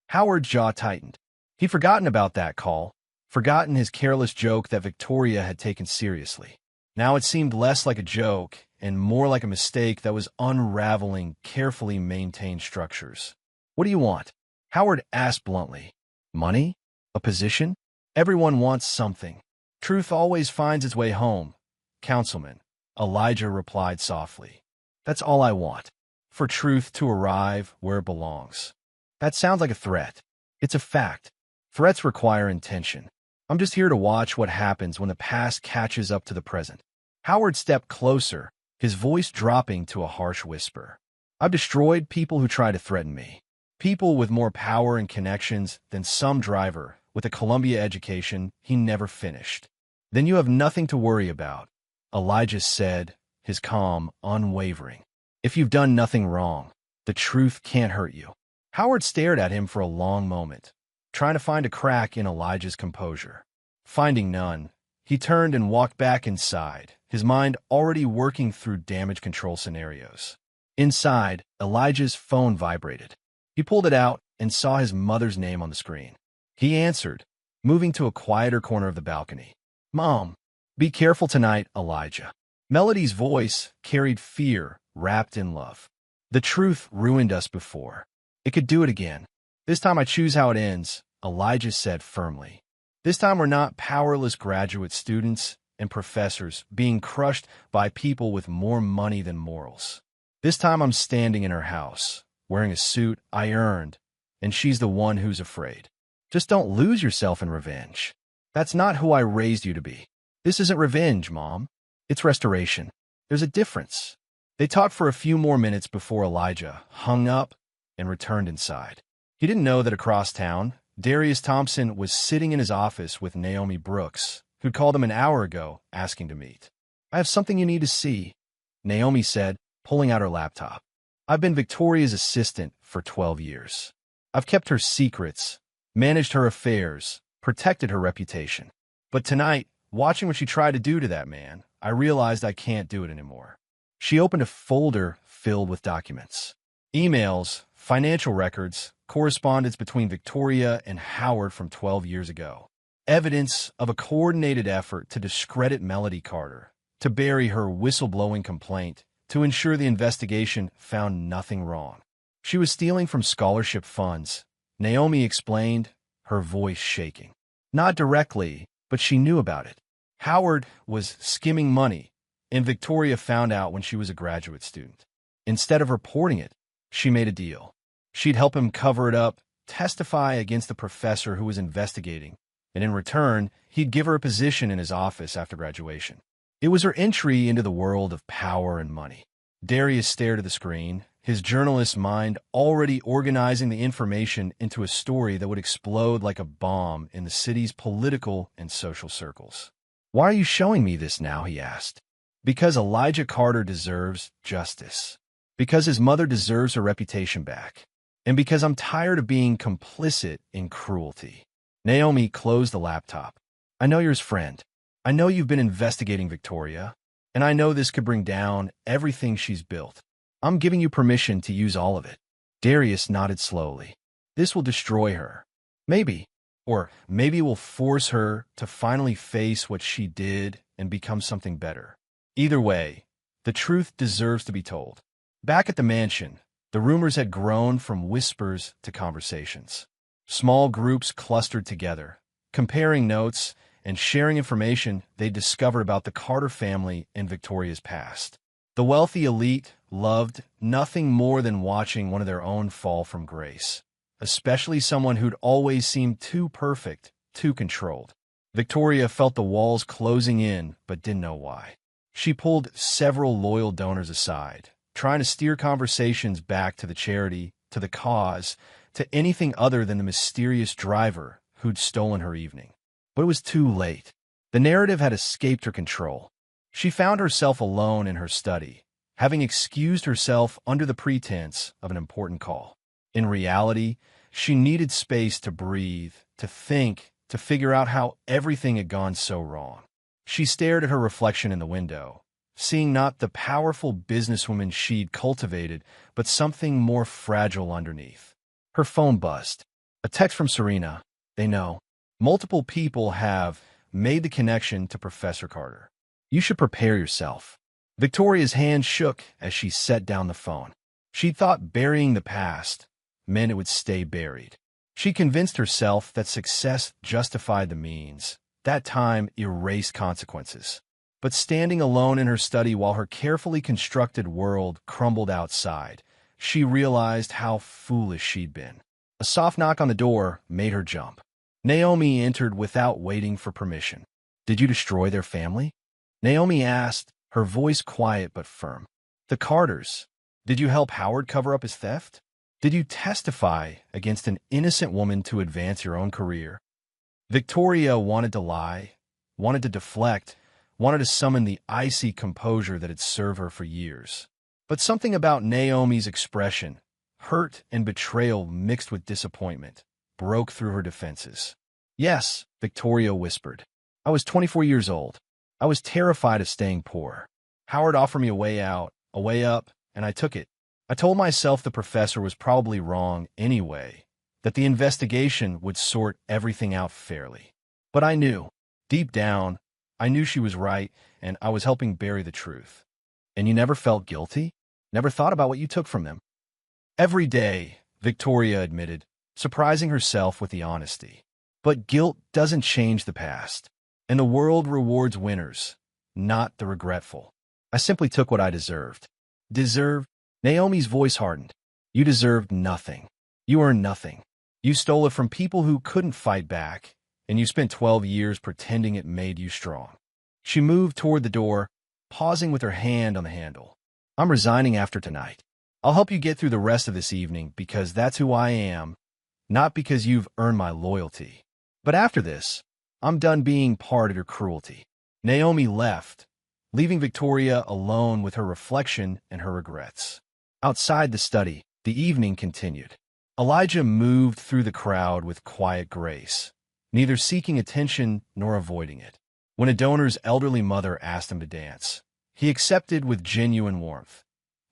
Howard's jaw tightened. He'd forgotten about that call, forgotten his careless joke that Victoria had taken seriously. Now it seemed less like a joke and more like a mistake that was unraveling carefully maintained structures. "What do you want?" Howard asked bluntly. "Money? A position? Everyone wants something. Truth always finds its way home, Councilman," Elijah replied softly. "That's all I want. For truth to arrive where it belongs." "That sounds like a threat." "It's a fact. Threats require intention. I'm just here to watch what happens when the past catches up to the present." Howard stepped closer, his voice dropping to a harsh whisper. "I've destroyed people who try to threaten me. People with more power and connections than some driver with a Columbia education he never finished." "Then you have nothing to worry about," Elijah said, his calm unwavering. "If you've done nothing wrong, the truth can't hurt you." Howard stared at him for a long moment, trying to find a crack in Elijah's composure. Finding none, he turned and walked back inside, his mind already working through damage control scenarios. Inside, Elijah's phone vibrated. He pulled it out and saw his mother's name on the screen. He answered, moving to a quieter corner of the balcony. "Mom, be careful tonight, Elijah." Melody's voice carried fear wrapped in love. "The truth ruined us before. It could do it again. This time I choose how it ends," Elijah said firmly. "This time we're not powerless graduate students and professors being crushed by people with more money than morals. This time I'm standing in her house, wearing a suit I earned, and she's the one who's afraid. Just don't lose yourself in revenge. That's not who I raised you to be. This isn't revenge, Mom. It's restoration. There's a difference." They talked for a few more minutes before Elijah hung up and returned inside. He didn't know that across town, Darius Thompson was sitting in his office with Naomi Brooks, who'd called him an hour ago asking to meet. "I have something you need to see," Naomi said, pulling out her laptop. "I've been Victoria's assistant for 12 years. I've kept her secrets, managed her affairs, protected her reputation. But tonight, watching what she tried to do to that man, I realized I can't do it anymore." She opened a folder filled with documents. Emails, financial records, correspondence between Victoria and Howard from 12 years ago. Evidence of a coordinated effort to discredit Melody Carter, to bury her whistleblowing complaint, to ensure the investigation found nothing wrong. She was stealing from scholarship funds, Naomi explained, her voice shaking. Not directly, but she knew about it. Howard was skimming money, and Victoria found out when she was a graduate student. Instead of reporting it, she made a deal. She'd help him cover it up, testify against the professor who was investigating, and in return, he'd give her a position in his office after graduation. It was her entry into the world of power and money. Darius stared at the screen, his journalist's mind already organizing the information into a story that would explode like a bomb in the city's political and social circles. "Why are you showing me this now?" he asked. "Because Elijah Carter deserves justice. Because his mother deserves her reputation back. And because I'm tired of being complicit in cruelty." Naomi closed the laptop. "I know you're his friend. I know you've been investigating Victoria, and I know this could bring down everything she's built. I'm giving you permission to use all of it." Darius nodded slowly. "This will destroy her. Maybe. Or maybe it will force her to finally face what she did and become something better. Either way, the truth deserves to be told." Back at the mansion, the rumors had grown from whispers to conversations. Small groups clustered together, comparing notes and sharing information they discovered about the Carter family and Victoria's past. The wealthy elite loved nothing more than watching one of their own fall from grace, especially someone who'd always seemed too perfect, too controlled. Victoria felt the walls closing in, but didn't know why. She pulled several loyal donors aside, trying to steer conversations back to the charity, to the cause, to anything other than the mysterious driver who'd stolen her evening. But it was too late. The narrative had escaped her control. She found herself alone in her study, having excused herself under the pretense of an important call. In reality, she needed space to breathe, to think, to figure out how everything had gone so wrong. She stared at her reflection in the window, seeing not the powerful businesswoman she'd cultivated, but something more fragile underneath. Her phone buzzed. A text from Serena. "They know. Multiple people have made the connection to Professor Carter. You should prepare yourself." Victoria's hand shook as she set down the phone. She'd thought burying the past meant it would stay buried. She convinced herself that success justified the means, that time erased consequences. But standing alone in her study while her carefully constructed world crumbled outside, she realized how foolish she'd been. A soft knock on the door made her jump. Naomi entered without waiting for permission. "Did you destroy their family?" Naomi asked, her voice quiet but firm. "The Carters. Did you help Howard cover up his theft? Did you testify against an innocent woman to advance your own career?" Victoria wanted to lie, wanted to deflect, wanted to summon the icy composure that had served her for years. But something about Naomi's expression, hurt and betrayal mixed with disappointment, broke through her defenses. "Yes," Victoria whispered. "I was 24 years old. I was terrified of staying poor. Howard offered me a way out, a way up, and I took it. I told myself the professor was probably wrong anyway, that the investigation would sort everything out fairly. But I knew, deep down, I knew she was right, and I was helping bury the truth." "And you never felt guilty? Never thought about what you took from them?" "Every day," Victoria admitted, surprising herself with the honesty. "But guilt doesn't change the past, and the world rewards winners, not the regretful. I simply took what I deserved." "Deserved?" Naomi's voice hardened. "You deserved nothing. You earned nothing. You stole it from people who couldn't fight back, and you spent 12 years pretending it made you strong." She moved toward the door, pausing with her hand on the handle. "I'm resigning after tonight. I'll help you get through the rest of this evening because that's who I am, not because you've earned my loyalty. But after this, I'm done being part of your cruelty." Naomi left, leaving Victoria alone with her reflection and her regrets. Outside the study, the evening continued. Elijah moved through the crowd with quiet grace, neither seeking attention nor avoiding it. When a donor's elderly mother asked him to dance, he accepted with genuine warmth,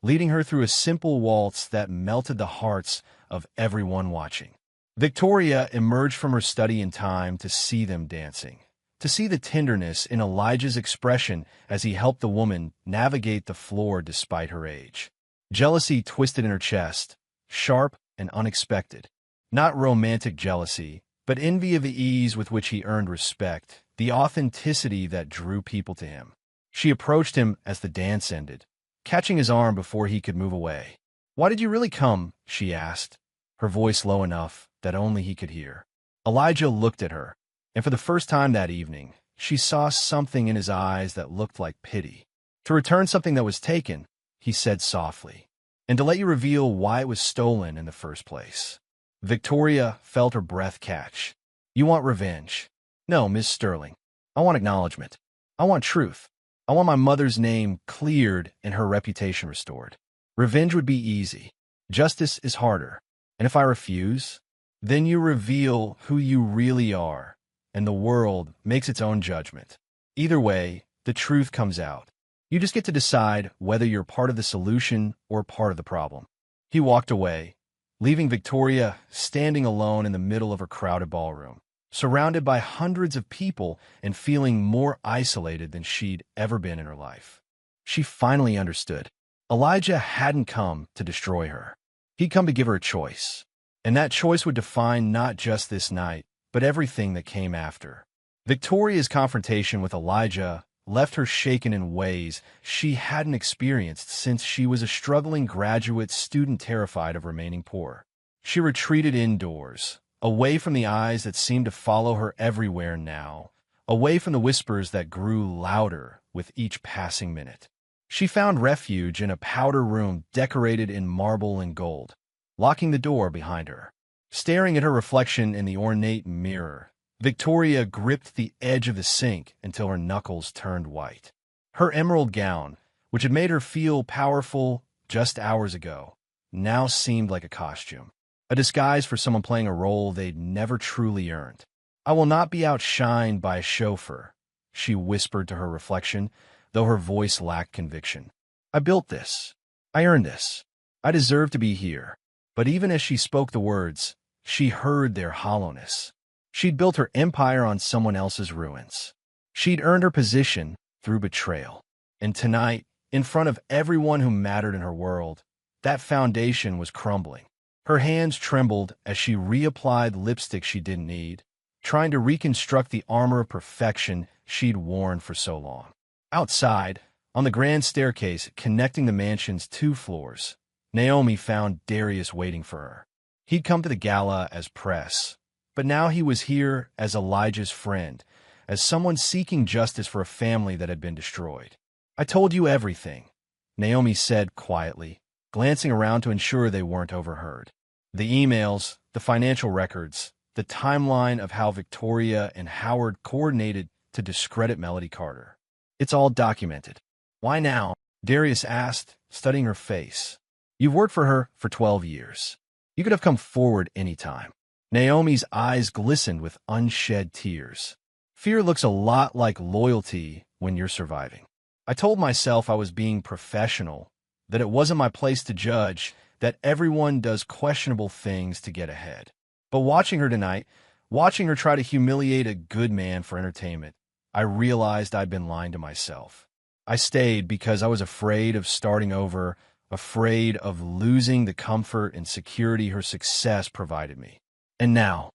leading her through a simple waltz that melted the hearts of everyone watching. Victoria emerged from her study in time to see them dancing, to see the tenderness in Elijah's expression as he helped the woman navigate the floor despite her age. Jealousy twisted in her chest, sharp and unexpected. Not romantic jealousy, but envy of the ease with which he earned respect, the authenticity that drew people to him. She approached him as the dance ended, catching his arm before he could move away. "Why did you really come?" she asked, her voice low enough that only he could hear. Elijah looked at her, and for the first time that evening, she saw something in his eyes that looked like pity. "To return something that was taken," he said softly, "and to let you reveal why it was stolen in the first place." Victoria felt her breath catch. "You want revenge?" "No, Miss Sterling. I want acknowledgement. I want truth. I want my mother's name cleared and her reputation restored. Revenge would be easy. Justice is harder. And if I refuse, then you reveal who you really are, and the world makes its own judgment. Either way, the truth comes out. You just get to decide whether you're part of the solution or part of the problem." He walked away, leaving Victoria standing alone in the middle of her crowded ballroom, surrounded by hundreds of people and feeling more isolated than she'd ever been in her life. She finally understood. Elijah hadn't come to destroy her. He'd come to give her a choice. And that choice would define not just this night, but everything that came after. Victoria's confrontation with Elijah left her shaken in ways she hadn't experienced since she was a struggling graduate student terrified of remaining poor. She retreated indoors, away from the eyes that seemed to follow her everywhere now, away from the whispers that grew louder with each passing minute. She found refuge in a powder room decorated in marble and gold, locking the door behind her. Staring at her reflection in the ornate mirror, Victoria gripped the edge of the sink until her knuckles turned white. Her emerald gown, which had made her feel powerful just hours ago, now seemed like a costume, a disguise for someone playing a role they'd never truly earned. "I will not be outshined by a chauffeur," she whispered to her reflection, though her voice lacked conviction. "I built this. I earned this. I deserve to be here." But even as she spoke the words, she heard their hollowness. She'd built her empire on someone else's ruins. She'd earned her position through betrayal. And tonight, in front of everyone who mattered in her world, that foundation was crumbling. Her hands trembled as she reapplied lipstick she didn't need, trying to reconstruct the armor of perfection she'd worn for so long. Outside, on the grand staircase connecting the mansion's 2 floors, Naomi found Darius waiting for her. He'd come to the gala as press, but now he was here as Elijah's friend, as someone seeking justice for a family that had been destroyed. "I told you everything," Naomi said quietly, glancing around to ensure they weren't overheard. The emails, the financial records, the timeline of how Victoria and Howard coordinated to discredit Melody Carter. "It's all documented." "Why now?" Darius asked, studying her face. "You've worked for her for 12 years. You could have come forward any time." Naomi's eyes glistened with unshed tears. "Fear looks a lot like loyalty when you're surviving. I told myself I was being professional, that it wasn't my place to judge, that everyone does questionable things to get ahead. But watching her tonight, watching her try to humiliate a good man for entertainment, I realized I'd been lying to myself. I stayed because I was afraid of starting over, afraid of losing the comfort and security her success provided me. And now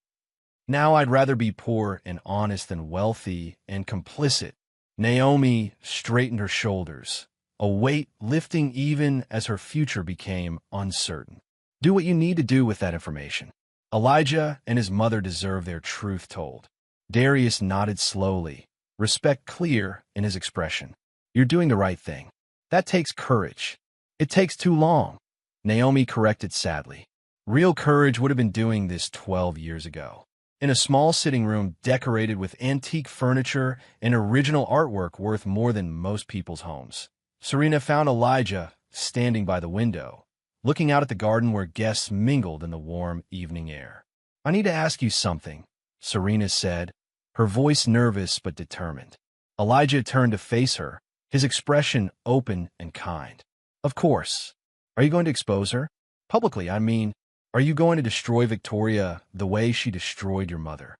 I'd rather be poor and honest than wealthy and complicit." Naomi straightened her shoulders, a weight lifting even as her future became uncertain. "Do what you need to do with that information. Elijah and his mother deserve their truth told." Darius nodded slowly, respect clear in his expression. "You're doing the right thing. That takes courage. It takes too long," Naomi corrected sadly. Real courage would have been doing this 12 years ago. In a small sitting room decorated with antique furniture and original artwork worth more than most people's homes, Serena found Elijah standing by the window, looking out at the garden where guests mingled in the warm evening air. "I need to ask you something," Serena said, her voice nervous but determined. Elijah turned to face her, his expression open and kind. "Of course. Are you going to expose her? Publicly, I mean. Are you going to destroy Victoria the way she destroyed your mother?"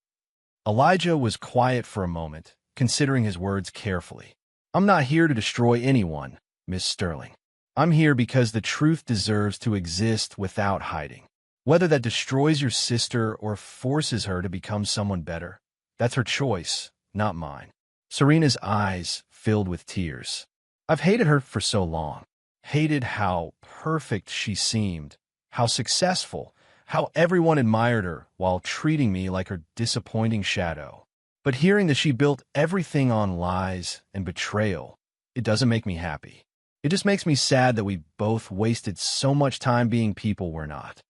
Elijah was quiet for a moment, considering his words carefully. "I'm not here to destroy anyone, Miss Sterling. I'm here because the truth deserves to exist without hiding. Whether that destroys your sister or forces her to become someone better, that's her choice, not mine. Serena's eyes filled with tears. I've hated her for so long. Hated how perfect she seemed, how successful, how everyone admired her while treating me like her disappointing shadow. But hearing that she built everything on lies and betrayal, it doesn't make me happy. It just makes me sad that we both wasted so much time being people we're not.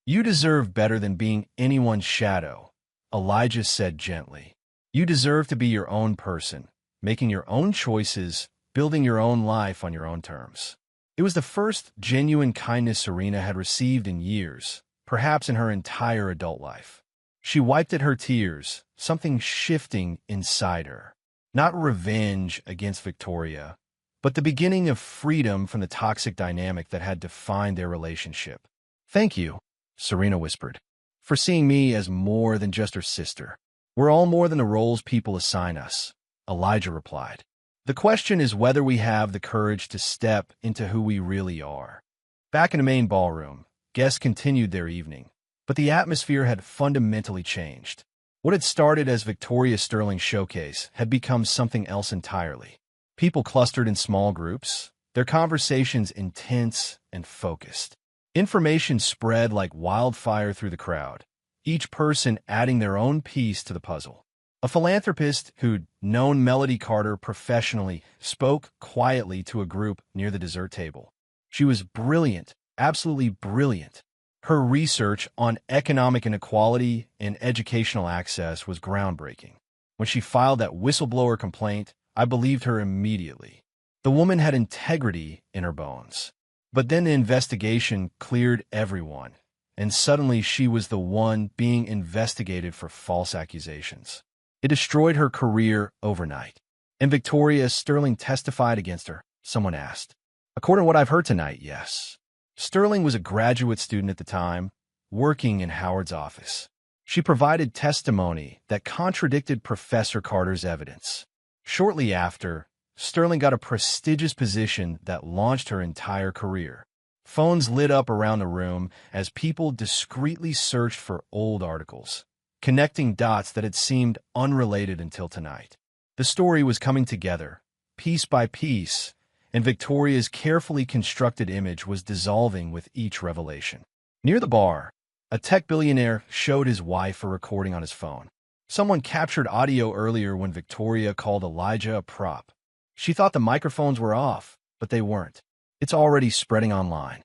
You deserve better than being anyone's shadow, Elijah said gently. You deserve to be your own person, making your own choices, building your own life on your own terms. It was the first genuine kindness Serena had received in years, perhaps in her entire adult life. She wiped at her tears, something shifting inside her. Not revenge against Victoria, but the beginning of freedom from the toxic dynamic that had defined their relationship. Thank you, Serena whispered, for seeing me as more than just her sister. We're all more than the roles people assign us, Elijah replied. The question is whether we have the courage to step into who we really are. Back in the main ballroom, guests continued their evening, but the atmosphere had fundamentally changed. What had started as Victoria Sterling's showcase had become something else entirely. People clustered in small groups, their conversations intense and focused. Information spread like wildfire through the crowd, each person adding their own piece to the puzzle. A philanthropist who'd known Melody Carter professionally spoke quietly to a group near the dessert table. She was brilliant, absolutely brilliant. Her research on economic inequality and educational access was groundbreaking. When she filed that whistleblower complaint, I believed her immediately. The woman had integrity in her bones. But then the investigation cleared everyone, and suddenly she was the one being investigated for false accusations. It destroyed her career overnight. And Victoria Sterling testified against her, someone asked. According to what I've heard tonight, yes. Sterling was a graduate student at the time, working in Howard's office. She provided testimony that contradicted Professor Carter's evidence. Shortly after, Sterling got a prestigious position that launched her entire career. Phones lit up around the room as people discreetly searched for old articles, connecting dots that had seemed unrelated until tonight. The story was coming together, piece by piece, and Victoria's carefully constructed image was dissolving with each revelation. Near the bar, a tech billionaire showed his wife a recording on his phone. Someone captured audio earlier when Victoria called Elijah a prop. She thought the microphones were off, but they weren't. It's already spreading online.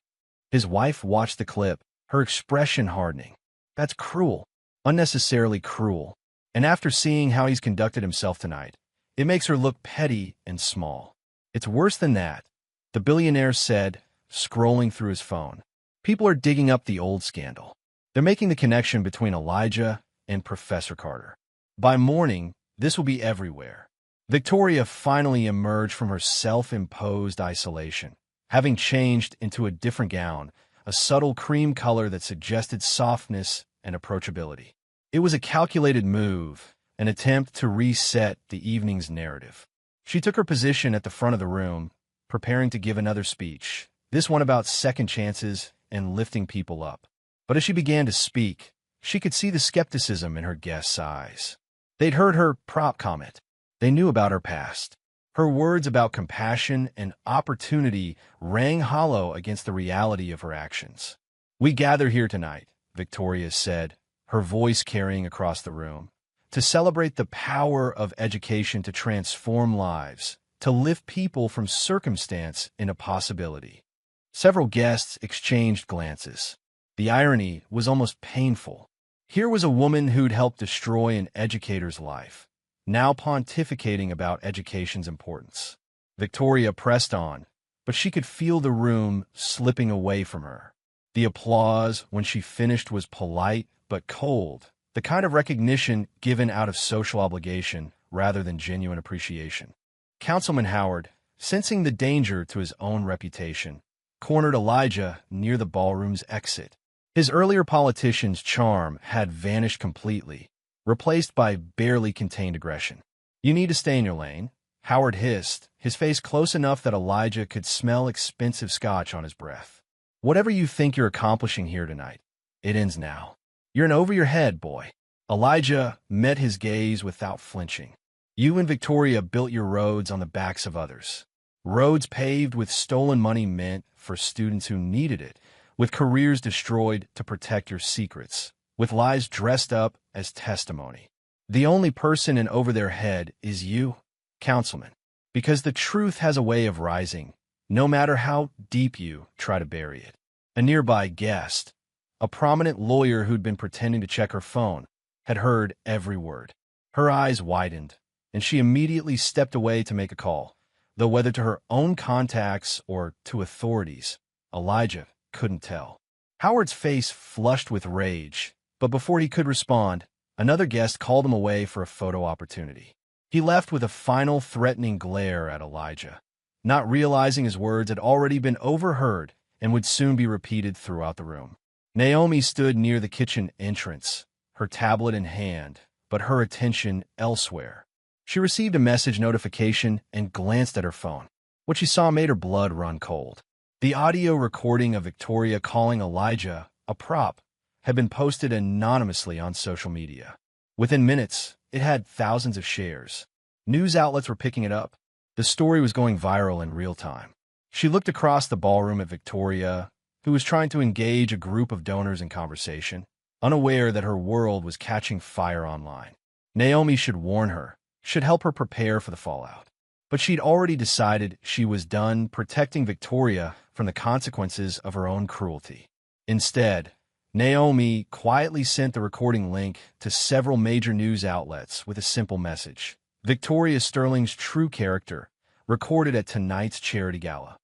His wife watched the clip, her expression hardening. That's cruel, unnecessarily cruel. And after seeing how he's conducted himself tonight, it makes her look petty and small. It's worse than that, the billionaire said, scrolling through his phone. People are digging up the old scandal. They're making the connection between Elijah and Professor Carter. By morning, this will be everywhere. Victoria finally emerged from her self-imposed isolation, having changed into a different gown, a subtle cream color that suggested softness and approachability. It was a calculated move, an attempt to reset the evening's narrative. She took her position at the front of the room, preparing to give another speech, this one about second chances and lifting people up. But as she began to speak, she could see the skepticism in her guests' eyes. They'd heard her prop comment. They knew about her past. Her words about compassion and opportunity rang hollow against the reality of her actions. We gather here tonight, Victoria said, her voice carrying across the room, to celebrate the power of education to transform lives, to lift people from circumstance into possibility. Several guests exchanged glances. The irony was almost painful. Here was a woman who'd helped destroy an educator's life, now pontificating about education's importance. Victoria pressed on, but she could feel the room slipping away from her. The applause when she finished was polite but cold, the kind of recognition given out of social obligation rather than genuine appreciation. Councilman Howard, sensing the danger to his own reputation, cornered Elijah near the ballroom's exit. His earlier politician's charm had vanished completely, replaced by barely contained aggression. You need to stay in your lane, Howard hissed, his face close enough that Elijah could smell expensive scotch on his breath. Whatever you think you're accomplishing here tonight, It ends now. You're an over-your-head boy. Elijah met his gaze without flinching. You and Victoria built your roads on the backs of others. Roads paved with stolen money meant for students who needed it, with careers destroyed to protect your secrets, with lies dressed up as testimony. The only person in over their head is you, councilman, because the truth has a way of rising, no matter how deep you try to bury it. A nearby guest, a prominent lawyer who'd been pretending to check her phone, had heard every word. Her eyes widened, and she immediately stepped away to make a call, though whether to her own contacts or to authorities, Elijah couldn't tell. Howard's face flushed with rage, but before he could respond, another guest called him away for a photo opportunity. He left with a final threatening glare at Elijah, not realizing his words had already been overheard and would soon be repeated throughout the room. Naomi stood near the kitchen entrance, her tablet in hand, but her attention elsewhere. She received a message notification and glanced at her phone. What she saw made her blood run cold. The audio recording of Victoria calling Elijah a prop had been posted anonymously on social media. Within minutes, it had thousands of shares. News outlets were picking it up. The story was going viral in real time. She looked across the ballroom at Victoria, who was trying to engage a group of donors in conversation, unaware that her world was catching fire online. Naomi should warn her, should help her prepare for the fallout. But she'd already decided she was done protecting Victoria from the consequences of her own cruelty. Instead, Naomi quietly sent the recording link to several major news outlets with a simple message: Victoria Sterling's true character, recorded at tonight's charity gala.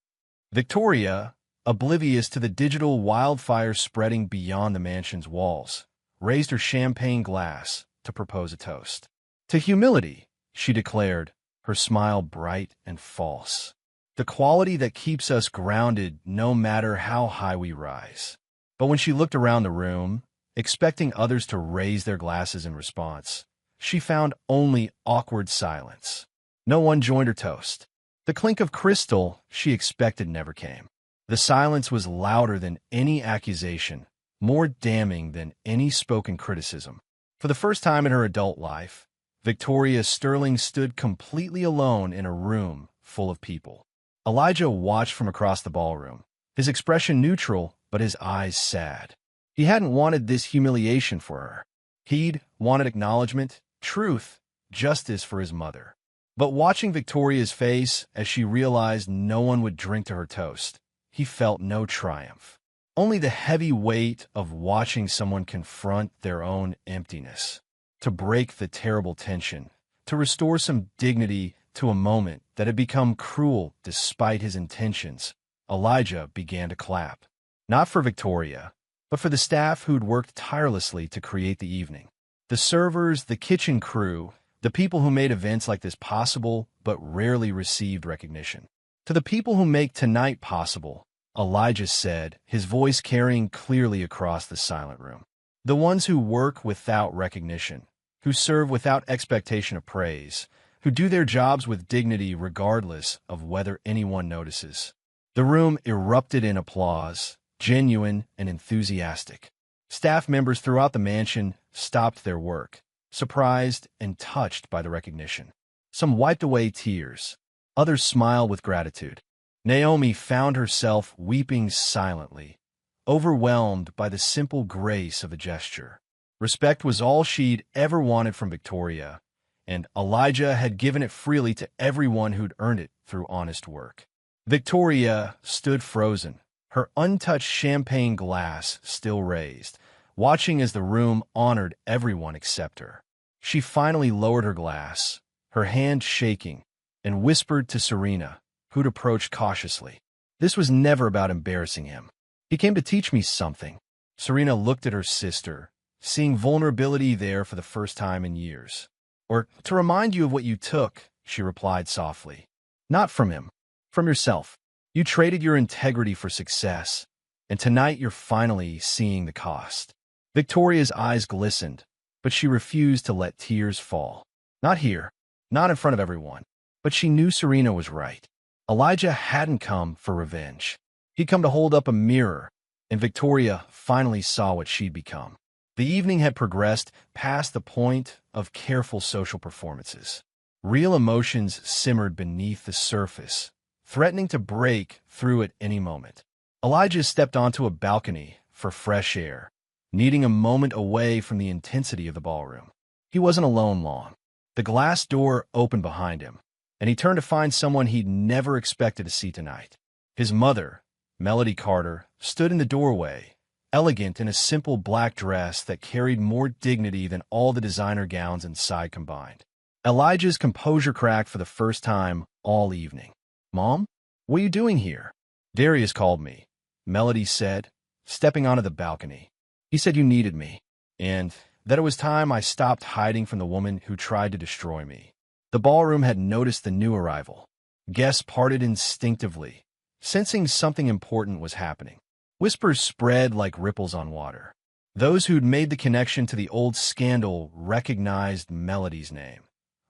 Victoria, oblivious to the digital wildfire spreading beyond the mansion's walls, raised her champagne glass to propose a toast. To humility, she declared, her smile bright and false. The quality that keeps us grounded no matter how high we rise. But when she looked around the room, expecting others to raise their glasses in response, she found only awkward silence. No one joined her toast. The clink of crystal she expected never came. The silence was louder than any accusation, more damning than any spoken criticism. For the first time in her adult life, Victoria Sterling stood completely alone in a room full of people. Elijah watched from across the ballroom, his expression neutral, but his eyes sad. He hadn't wanted this humiliation for her. He'd wanted acknowledgement, truth, justice for his mother. But watching Victoria's face as she realized no one would drink to her toast, he felt no triumph. Only the heavy weight of watching someone confront their own emptiness. To break the terrible tension, to restore some dignity to a moment that had become cruel despite his intentions, Elijah began to clap. Not for Victoria, but for the staff who'd worked tirelessly to create the evening. The servers, the kitchen crew, the people who made events like this possible but rarely received recognition. To the people who make tonight possible, Elijah said, his voice carrying clearly across the silent room. The ones who work without recognition, who serve without expectation of praise, who do their jobs with dignity regardless of whether anyone notices. The room erupted in applause, genuine and enthusiastic. Staff members throughout the mansion stopped their work, surprised and touched by the recognition. Some wiped away tears. Others smiled with gratitude. Naomi found herself weeping silently, overwhelmed by the simple grace of a gesture. Respect was all she'd ever wanted from Victoria, and Elijah had given it freely to everyone who'd earned it through honest work. Victoria stood frozen, her untouched champagne glass still raised, watching as the room honored everyone except her. She finally lowered her glass, her hand shaking, and whispered to Serena, who'd approached cautiously. This was never about embarrassing him. He came to teach me something. Serena looked at her sister, seeing vulnerability there for the first time in years. Or to remind you of what you took, she replied softly. Not from him, from yourself. You traded your integrity for success, and tonight you're finally seeing the cost. Victoria's eyes glistened, but she refused to let tears fall. Not here, not in front of everyone. But she knew Serena was right. Elijah hadn't come for revenge. He'd come to hold up a mirror, and Victoria finally saw what she'd become. The evening had progressed past the point of careful social performances. Real emotions simmered beneath the surface, threatening to break through at any moment. Elijah stepped onto a balcony for fresh air, needing a moment away from the intensity of the ballroom. He wasn't alone long. The glass door opened behind him, and he turned to find someone he'd never expected to see tonight. His mother, Melody Carter, stood in the doorway, elegant in a simple black dress that carried more dignity than all the designer gowns inside combined. Elijah's composure cracked for the first time all evening. "Mom, what are you doing here?" "Darius called me," Melody said, stepping onto the balcony. "He said you needed me, and that it was time I stopped hiding from the woman who tried to destroy me." The ballroom had noticed the new arrival. Guests parted instinctively, sensing something important was happening. Whispers spread like ripples on water. Those who'd made the connection to the old scandal recognized Melody's name,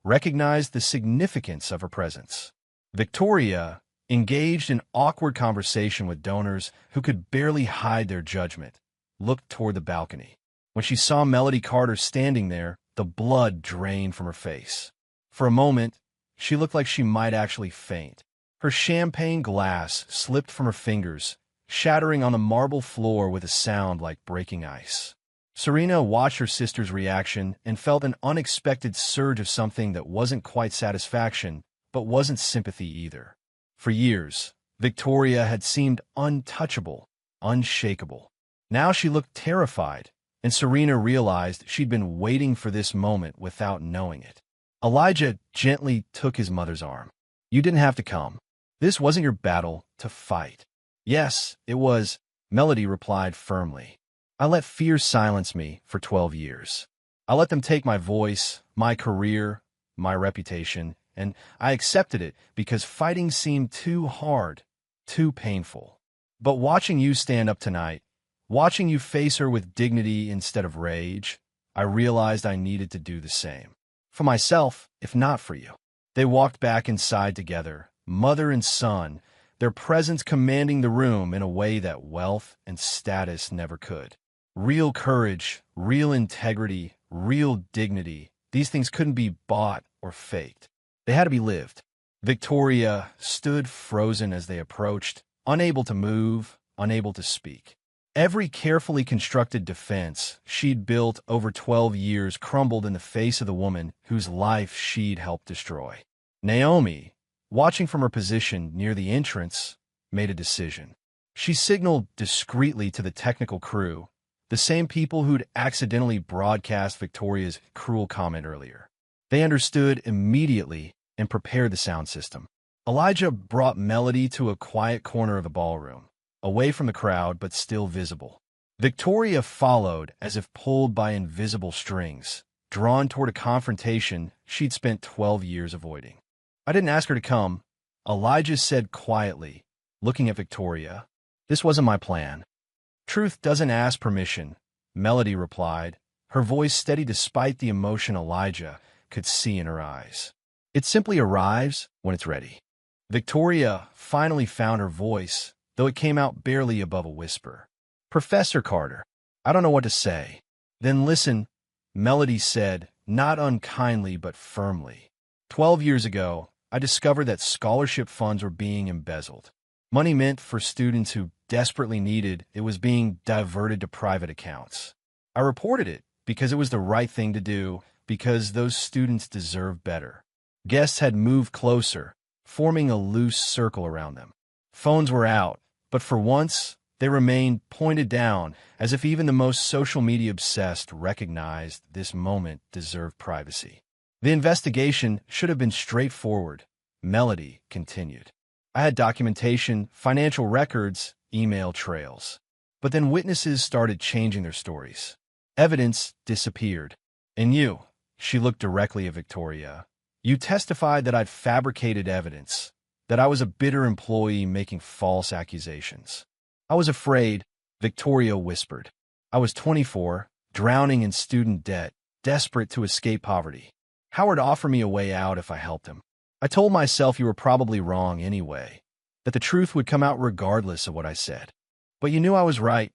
recognized the significance of her presence. Victoria, engaged in awkward conversation with donors who could barely hide their judgment, looked toward the balcony. When she saw Melody Carter standing there, the blood drained from her face. For a moment, she looked like she might actually faint. Her champagne glass slipped from her fingers, shattering on the marble floor with a sound like breaking ice. Serena watched her sister's reaction and felt an unexpected surge of something that wasn't quite satisfaction, but wasn't sympathy either. For years, Victoria had seemed untouchable, unshakable. Now she looked terrified, and Serena realized she'd been waiting for this moment without knowing it. Elijah gently took his mother's arm. "You didn't have to come. This wasn't your battle to fight." "Yes, it was," Melody replied firmly. "I let fear silence me for 12 years. I let them take my voice, my career, my reputation, and I accepted it because fighting seemed too hard, too painful. But watching you stand up tonight, watching you face her with dignity instead of rage, I realized I needed to do the same. For myself, if not for you." They walked back inside together, mother and son, their presence commanding the room in a way that wealth and status never could. Real courage, real integrity, real dignity, these things couldn't be bought or faked. They had to be lived. Victoria stood frozen as they approached, unable to move, unable to speak. Every carefully constructed defense she'd built over 12 years crumbled in the face of the woman whose life she'd helped destroy. Naomi, watching from her position near the entrance, made a decision. She signaled discreetly to the technical crew, the same people who'd accidentally broadcast Victoria's cruel comment earlier. They understood immediately and prepared the sound system. Elijah brought Melody to a quiet corner of the ballroom, away from the crowd but still visible. Victoria followed as if pulled by invisible strings, drawn toward a confrontation she'd spent 12 years avoiding. "I didn't ask her to come," Elijah said quietly, looking at Victoria. "This wasn't my plan." "Truth doesn't ask permission," Melody replied, her voice steady despite the emotion Elijah could see in her eyes. "It simply arrives when it's ready." Victoria finally found her voice, though it came out barely above a whisper. "Professor Carter, I don't know what to say." "Then listen," Melody said, not unkindly but firmly. 12 years ago, I discovered that scholarship funds were being embezzled. Money meant for students who desperately needed it was being diverted to private accounts. I reported it because it was the right thing to do, because those students deserve better. Guests had moved closer, forming a loose circle around them. Phones were out, but for once, they remained pointed down, as if even the most social media obsessed recognized this moment deserved privacy. "The investigation should have been straightforward," Melody continued. "I had documentation, financial records, email trails. But then witnesses started changing their stories. Evidence disappeared. And you," she looked directly at Victoria, "you testified that I'd fabricated evidence, that I was a bitter employee making false accusations." "I was afraid," Victoria whispered. "I was 24, drowning in student debt, desperate to escape poverty. Howard offered me a way out if I helped him. I told myself you were probably wrong anyway, that the truth would come out regardless of what I said. But you knew I was right,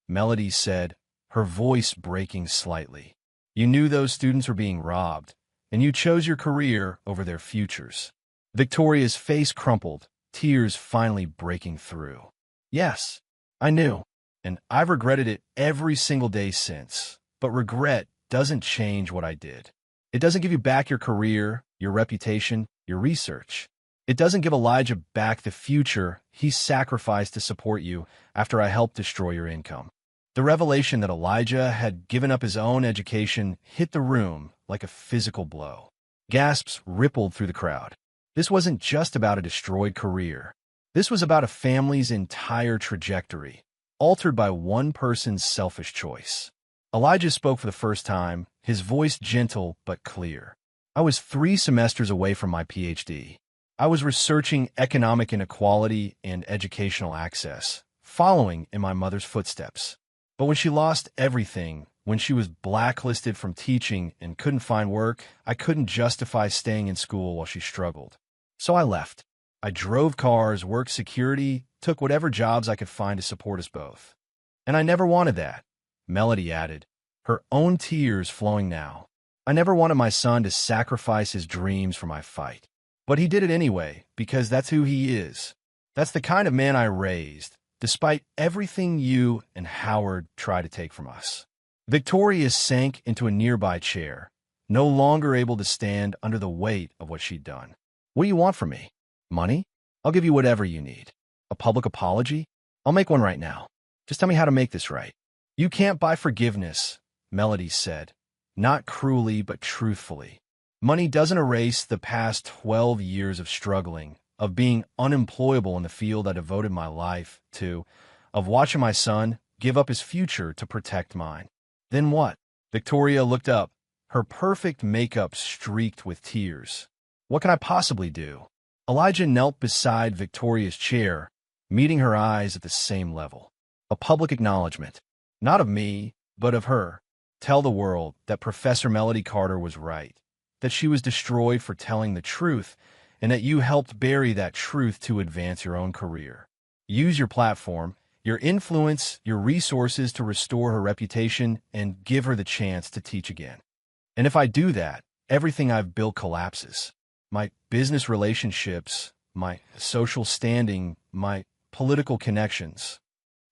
Melody said, her voice breaking slightly. You knew those students were being robbed, and you chose your career over their futures. Victoria's face crumpled, tears finally breaking through. Yes, I knew, and I've regretted it every single day since. But regret doesn't change what I did. It doesn't give you back your career, your reputation, your research. It doesn't give Elijah back the future he sacrificed to support you after I helped destroy your income. The revelation that Elijah had given up his own education hit the room like a physical blow. Gasps rippled through the crowd. This wasn't just about a destroyed career. This was about a family's entire trajectory, altered by one person's selfish choice. Elijah spoke for the first time, his voice gentle but clear. I was 3 semesters away from my PhD. I was researching economic inequality and educational access, following in my mother's footsteps. But when she lost everything, when she was blacklisted from teaching and couldn't find work, I couldn't justify staying in school while she struggled. So I left. I drove cars, worked security, took whatever jobs I could find to support us both. And I never wanted that, Melody added, her own tears flowing now. I never wanted my son to sacrifice his dreams for my fight. But he did it anyway, because that's who he is. That's the kind of man I raised, despite everything you and Howard tried to take from us. Victoria sank into a nearby chair, no longer able to stand under the weight of what she'd done. What do you want from me? Money? I'll give you whatever you need. A public apology? I'll make one right now. Just tell me how to make this right. You can't buy forgiveness, Melody said, not cruelly but truthfully. Money doesn't erase the past 12 years of struggling, of being unemployable in the field I devoted my life to, of watching my son give up his future to protect mine. Then what? Victoria looked up, her perfect makeup streaked with tears. What can I possibly do? Elijah knelt beside Victoria's chair, meeting her eyes at the same level. A public acknowledgement, not of me, but of her. Tell the world that Professor Melody Carter was right, that she was destroyed for telling the truth, and that you helped bury that truth to advance your own career. Use your platform, your influence, your resources to restore her reputation and give her the chance to teach again. And if I do that, everything I've built collapses. My business relationships, my social standing, my political connections.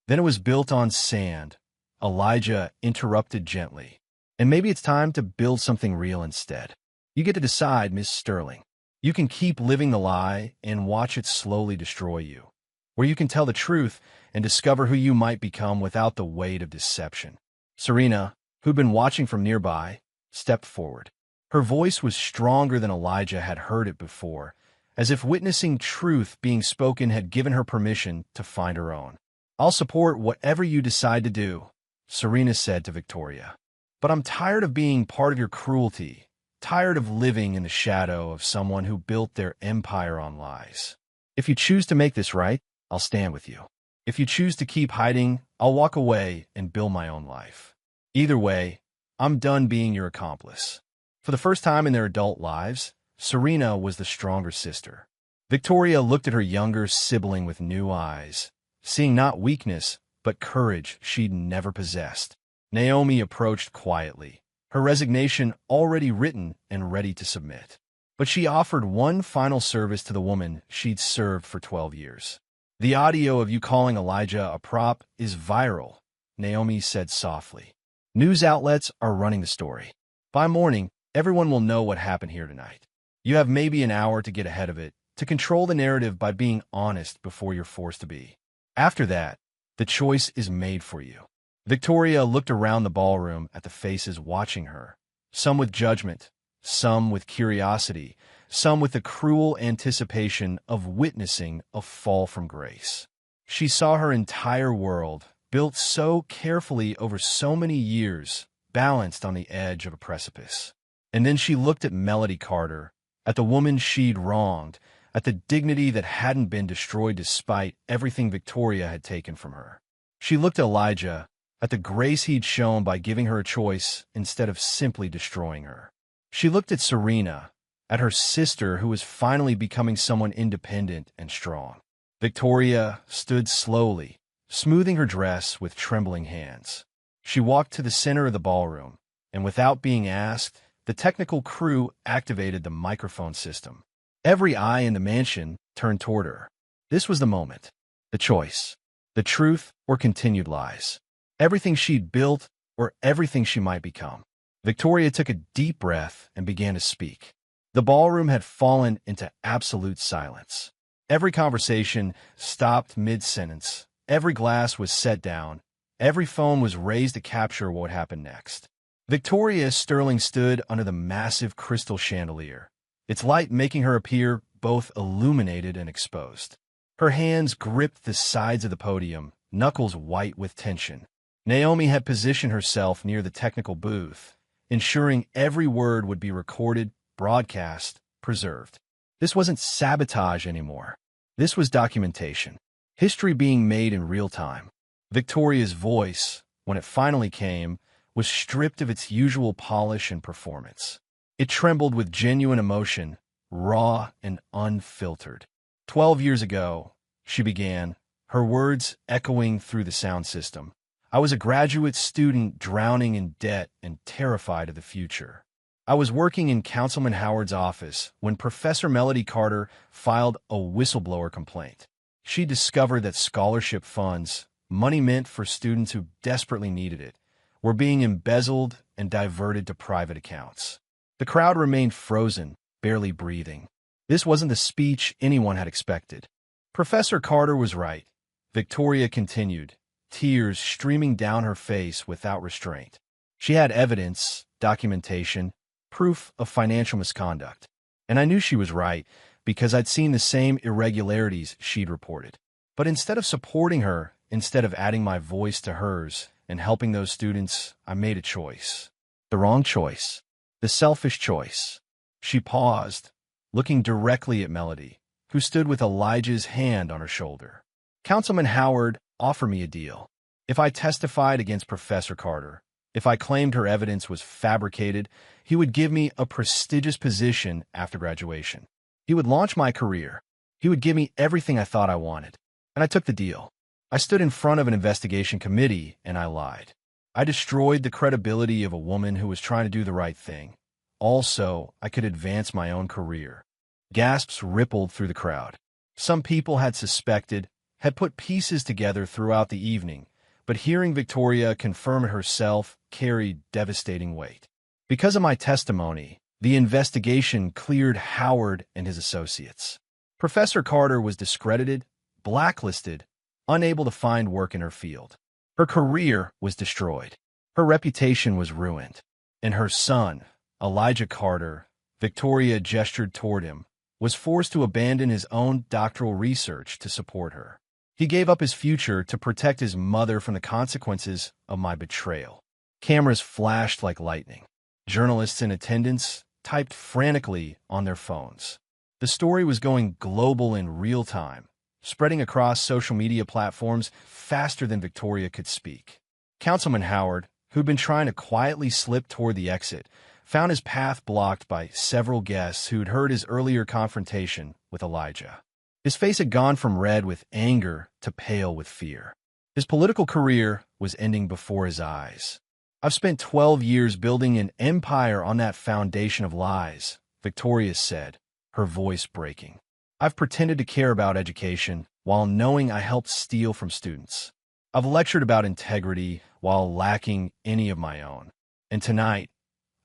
Then it was built on sand, Elijah interrupted gently. And maybe it's time to build something real instead. You get to decide, Miss Sterling. You can keep living the lie and watch it slowly destroy you. Or you can tell the truth and discover who you might become without the weight of deception. Serena, who'd been watching from nearby, stepped forward. Her voice was stronger than Elijah had heard it before, as if witnessing truth being spoken had given her permission to find her own. I'll support whatever you decide to do, Serena said to Victoria. But I'm tired of being part of your cruelty, tired of living in the shadow of someone who built their empire on lies. If you choose to make this right, I'll stand with you. If you choose to keep hiding, I'll walk away and build my own life. Either way, I'm done being your accomplice. For the first time in their adult lives, Serena was the stronger sister. Victoria looked at her younger sibling with new eyes, seeing not weakness, but courage she'd never possessed. Naomi approached quietly, her resignation already written and ready to submit. But she offered one final service to the woman she'd served for 12 years. The audio of you calling Elijah a prop is viral, Naomi said softly. News outlets are running the story. By morning, everyone will know what happened here tonight. You have maybe an hour to get ahead of it, to control the narrative by being honest before you're forced to be. After that, the choice is made for you. Victoria looked around the ballroom at the faces watching her, some with judgment, some with curiosity, some with the cruel anticipation of witnessing a fall from grace. She saw her entire world, built so carefully over so many years, balanced on the edge of a precipice. And then she looked at Melody Carter, at the woman she'd wronged, at the dignity that hadn't been destroyed despite everything Victoria had taken from her. She looked at Elijah, at the grace he'd shown by giving her a choice instead of simply destroying her. She looked at Serena, at her sister who was finally becoming someone independent and strong. Victoria stood slowly, smoothing her dress with trembling hands. She walked to the center of the ballroom, and without being asked, the technical crew activated the microphone system. Every eye in the mansion turned toward her. This was the moment. The choice. The truth or continued lies. Everything she'd built or everything she might become. Victoria took a deep breath and began to speak. The ballroom had fallen into absolute silence. Every conversation stopped mid-sentence. Every glass was set down. Every phone was raised to capture what would happen next. Victoria Sterling stood under the massive crystal chandelier, its light making her appear both illuminated and exposed. Her hands gripped the sides of the podium, knuckles white with tension. Naomi had positioned herself near the technical booth, ensuring every word would be recorded, broadcast, preserved. This wasn't sabotage anymore. This was documentation. History being made in real time. Victoria's voice, when it finally came, was stripped of its usual polish and performance. It trembled with genuine emotion, raw and unfiltered. 12 years ago, she began, her words echoing through the sound system. I was a graduate student drowning in debt and terrified of the future. I was working in Councilman Howard's office when Professor Melody Carter filed a whistleblower complaint. She discovered that scholarship funds, money meant for students who desperately needed it, were being embezzled and diverted to private accounts. The crowd remained frozen, barely breathing. This wasn't the speech anyone had expected. Professor Carter was right. Victoria continued, tears streaming down her face without restraint. She had evidence, documentation, proof of financial misconduct. And I knew she was right because I'd seen the same irregularities she'd reported. But instead of supporting her, instead of adding my voice to hers and helping those students, I made a choice. The wrong choice. The selfish choice. She paused, looking directly at Melody, who stood with Elijah's hand on her shoulder. Councilman Howard offered me a deal. If I testified against Professor Carter, if I claimed her evidence was fabricated, he would give me a prestigious position after graduation. He would launch my career. He would give me everything I thought I wanted. And I took the deal. I stood in front of an investigation committee and I lied. I destroyed the credibility of a woman who was trying to do the right thing. Also, I could advance my own career. Gasps rippled through the crowd. Some people had suspected, had put pieces together throughout the evening, but hearing Victoria confirm it herself carried devastating weight. Because of my testimony, the investigation cleared Howard and his associates. Professor Carter was discredited, blacklisted, unable to find work in her field. Her career was destroyed. Her reputation was ruined. And her son, Elijah Carter, Victoria gestured toward him, was forced to abandon his own doctoral research to support her. He gave up his future to protect his mother from the consequences of my betrayal. Cameras flashed like lightning. Journalists in attendance typed frantically on their phones. The story was going global in real time, spreading across social media platforms faster than Victoria could speak. Councilman Howard, who'd been trying to quietly slip toward the exit, found his path blocked by several guests who'd heard his earlier confrontation with Elijah. His face had gone from red with anger to pale with fear. His political career was ending before his eyes. I've spent 12 years building an empire on that foundation of lies, Victoria said, her voice breaking. I've pretended to care about education while knowing I helped steal from students. I've lectured about integrity while lacking any of my own. And tonight,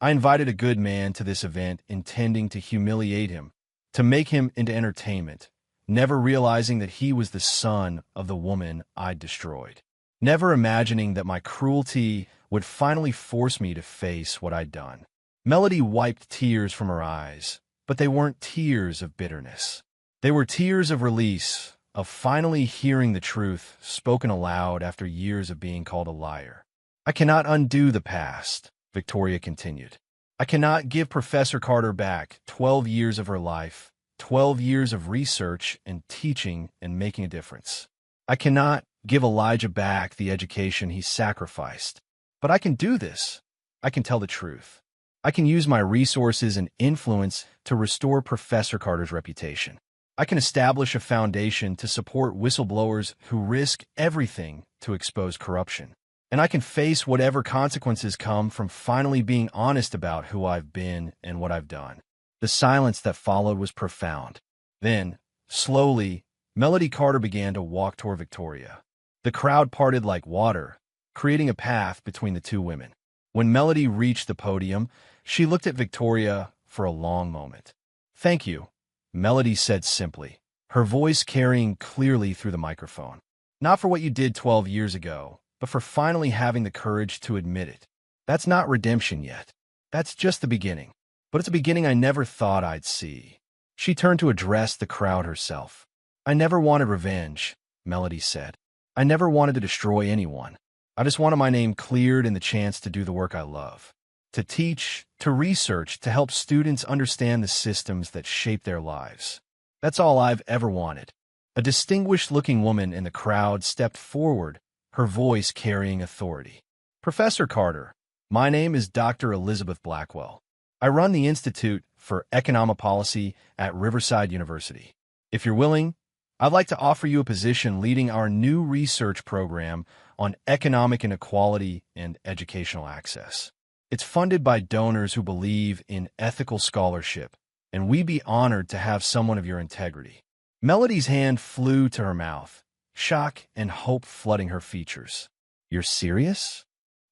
I invited a good man to this event intending to humiliate him, to make him into entertainment, never realizing that he was the son of the woman I'd destroyed, never imagining that my cruelty would finally force me to face what I'd done. Melody wiped tears from her eyes, but they weren't tears of bitterness. They were tears of release, of finally hearing the truth spoken aloud after years of being called a liar. I cannot undo the past, Victoria continued. I cannot give Professor Carter back 12 years of her life, 12 years of research and teaching and making a difference. I cannot give Elijah back the education he sacrificed. But I can do this. I can tell the truth. I can use my resources and influence to restore Professor Carter's reputation. I can establish a foundation to support whistleblowers who risk everything to expose corruption. And I can face whatever consequences come from finally being honest about who I've been and what I've done." The silence that followed was profound. Then, slowly, Melody Carter began to walk toward Victoria. The crowd parted like water, creating a path between the two women. When Melody reached the podium, she looked at Victoria for a long moment. "Thank you," Melody said simply, her voice carrying clearly through the microphone. "Not for what you did 12 years ago, but for finally having the courage to admit it. That's not redemption yet. That's just the beginning. But it's a beginning I never thought I'd see." She turned to address the crowd herself. "I never wanted revenge," Melody said. "I never wanted to destroy anyone. I just wanted my name cleared and the chance to do the work I love. To teach, to research, to help students understand the systems that shape their lives. That's all I've ever wanted." A distinguished-looking woman in the crowd stepped forward, her voice carrying authority. "Professor Carter, my name is Dr. Elizabeth Blackwell. I run the Institute for Economic Policy at Riverside University. If you're willing, I'd like to offer you a position leading our new research program on economic inequality and educational access. It's funded by donors who believe in ethical scholarship, and we'd be honored to have someone of your integrity." Melody's hand flew to her mouth, shock and hope flooding her features. "You're serious?"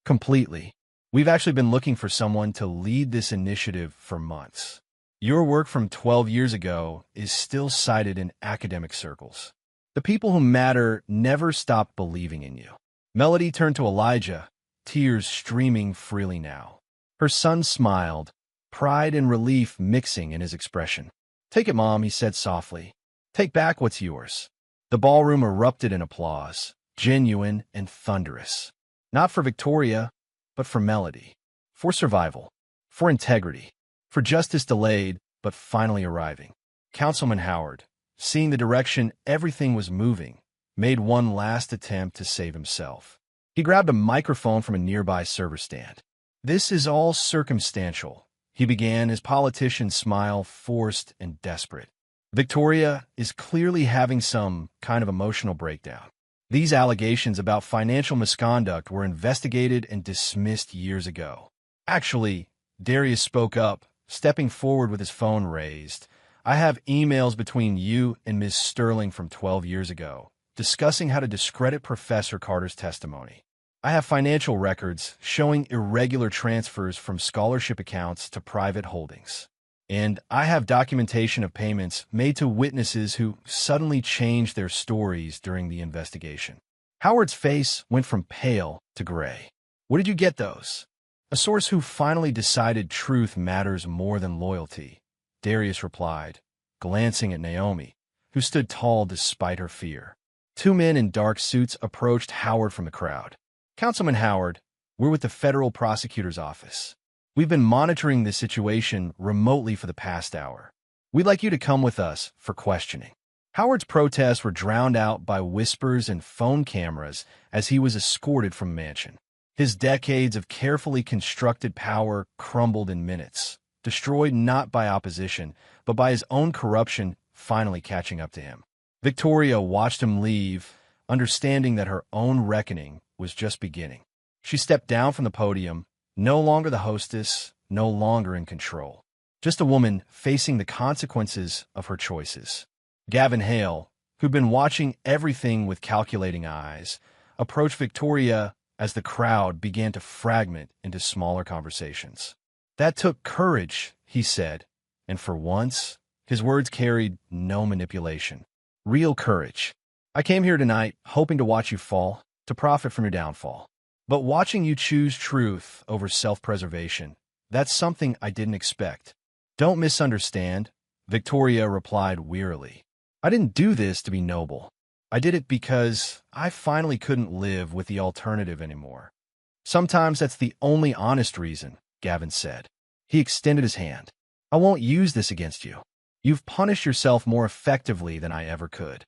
"Completely. We've actually been looking for someone to lead this initiative for months. Your work from 12 years ago is still cited in academic circles. The people who matter never stop believing in you." Melody turned to Elijah, tears streaming freely now. Her son smiled, pride and relief mixing in his expression. "Take it, Mom," he said softly. "Take back what's yours." The ballroom erupted in applause, genuine and thunderous. Not for Victoria, but for Melody. For survival. For integrity. For justice delayed, but finally arriving. Councilman Howard, seeing the direction everything was moving, made one last attempt to save himself. He grabbed a microphone from a nearby server stand. "This is all circumstantial," he began, his politician smile forced and desperate. "Victoria is clearly having some kind of emotional breakdown. These allegations about financial misconduct were investigated and dismissed years ago." "Actually," Darius spoke up, stepping forward with his phone raised, "I have emails between you and Ms. Sterling from 12 years ago, discussing how to discredit Professor Carter's testimony. I have financial records showing irregular transfers from scholarship accounts to private holdings. And I have documentation of payments made to witnesses who suddenly changed their stories during the investigation." Howard's face went from pale to gray. "Where did you get those?" "A source who finally decided truth matters more than loyalty," Darius replied, glancing at Naomi, who stood tall despite her fear. Two men in dark suits approached Howard from the crowd. "Councilman Howard, we're with the federal prosecutor's office. We've been monitoring this situation remotely for the past hour. We'd like you to come with us for questioning." Howard's protests were drowned out by whispers and phone cameras as he was escorted from mansion. His decades of carefully constructed power crumbled in minutes, destroyed not by opposition, but by his own corruption finally catching up to him. Victoria watched him leave, understanding that her own reckoning was just beginning. She stepped down from the podium, no longer the hostess, no longer in control. Just a woman facing the consequences of her choices. Gavin Hale, who'd been watching everything with calculating eyes, approached Victoria as the crowd began to fragment into smaller conversations. "That took courage," he said, and for once, his words carried no manipulation. "Real courage. I came here tonight hoping to watch you fall, to profit from your downfall. But watching you choose truth over self-preservation, that's something I didn't expect." "Don't misunderstand," Victoria replied wearily. "I didn't do this to be noble. I did it because I finally couldn't live with the alternative anymore." "Sometimes that's the only honest reason," Gavin said. He extended his hand. "I won't use this against you. You've punished yourself more effectively than I ever could."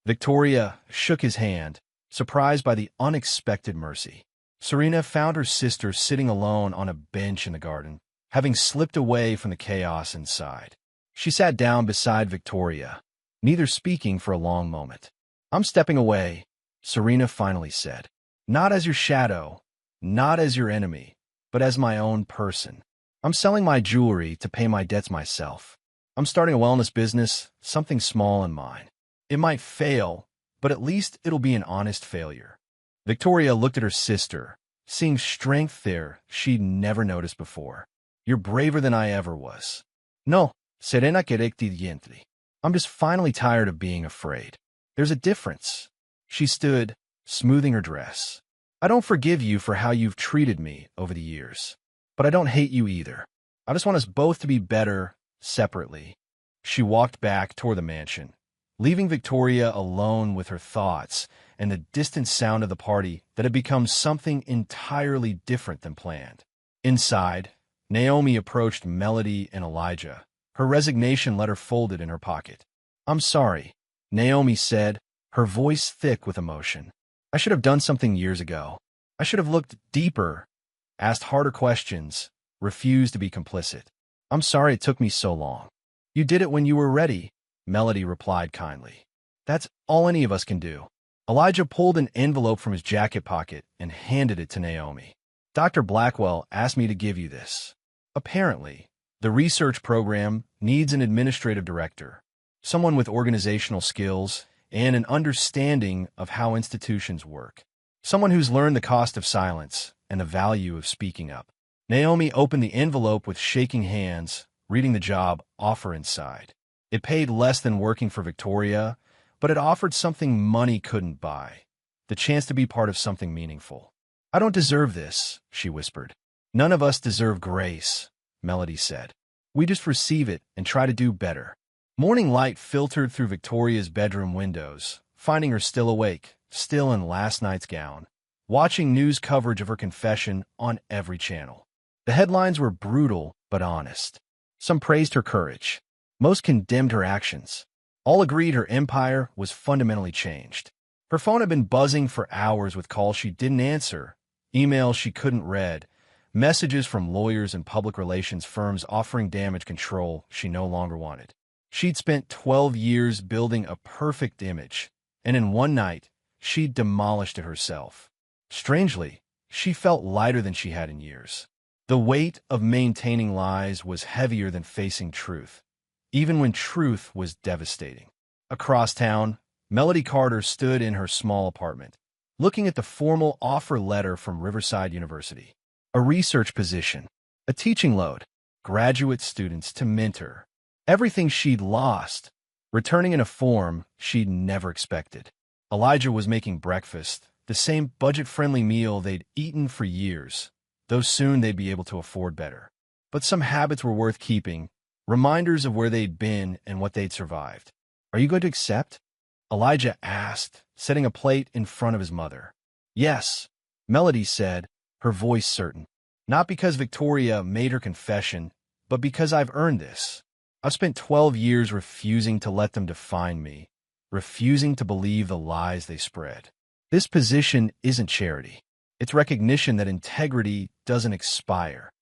Victoria shook his hand, surprised by the unexpected mercy. Serena found her sister sitting alone on a bench in the garden, having slipped away from the chaos inside. She sat down beside Victoria, neither speaking for a long moment. "I'm stepping away," Serena finally said. "Not as your shadow, not as your enemy, but as my own person. I'm selling my jewelry to pay my debts myself. I'm starting a wellness business, something small and mine. It might fail, but at least it'll be an honest failure." Victoria looked at her sister, seeing strength there she'd never noticed before. "You're braver than I ever was." "No, Serena diente. I'm just finally tired of being afraid. There's a difference." She stood, smoothing her dress. "I don't forgive you for how you've treated me over the years. But I don't hate you either. I just want us both to be better, separately." She walked back toward the mansion, leaving Victoria alone with her thoughts and the distant sound of the party that had become something entirely different than planned. Inside, Naomi approached Melody and Elijah, her resignation letter folded in her pocket. "I'm sorry," Naomi said, her voice thick with emotion. "I should have done something years ago. I should have looked deeper, asked harder questions, refused to be complicit. I'm sorry it took me so long." "You did it when you were ready," Melody replied kindly. "That's all any of us can do." Elijah pulled an envelope from his jacket pocket and handed it to Naomi. "Dr. Blackwell asked me to give you this. Apparently, the research program needs an administrative director, someone with organizational skills and an understanding of how institutions work, someone who's learned the cost of silence and the value of speaking up." Naomi opened the envelope with shaking hands, reading the job offer inside. It paid less than working for Victoria, but it offered something money couldn't buy, the chance to be part of something meaningful. "I don't deserve this," she whispered. "None of us deserve grace," Melody said. "We just receive it and try to do better." Morning light filtered through Victoria's bedroom windows, finding her still awake, still in last night's gown, watching news coverage of her confession on every channel. The headlines were brutal but honest. Some praised her courage. Most condemned her actions. All agreed her empire was fundamentally changed. Her phone had been buzzing for hours with calls she didn't answer, emails she couldn't read, messages from lawyers and public relations firms offering damage control she no longer wanted. She'd spent 12 years building a perfect image, and in one night, she'd demolished it herself. Strangely, she felt lighter than she had in years. The weight of maintaining lies was heavier than facing truth, even when truth was devastating. Across town, Melody Carter stood in her small apartment, looking at the formal offer letter from Riverside University. A research position, a teaching load, graduate students to mentor. Everything she'd lost, returning in a form she'd never expected. Elijah was making breakfast, the same budget-friendly meal they'd eaten for years, though soon they'd be able to afford better. But some habits were worth keeping, reminders of where they'd been and what they'd survived. "Are you going to accept?" Elijah asked, setting a plate in front of his mother. "Yes," Melody said, her voice certain. "Not because Victoria made her confession, but because I've earned this. I've spent 12 years refusing to let them define me, refusing to believe the lies they spread. This position isn't charity. It's recognition that integrity doesn't expire.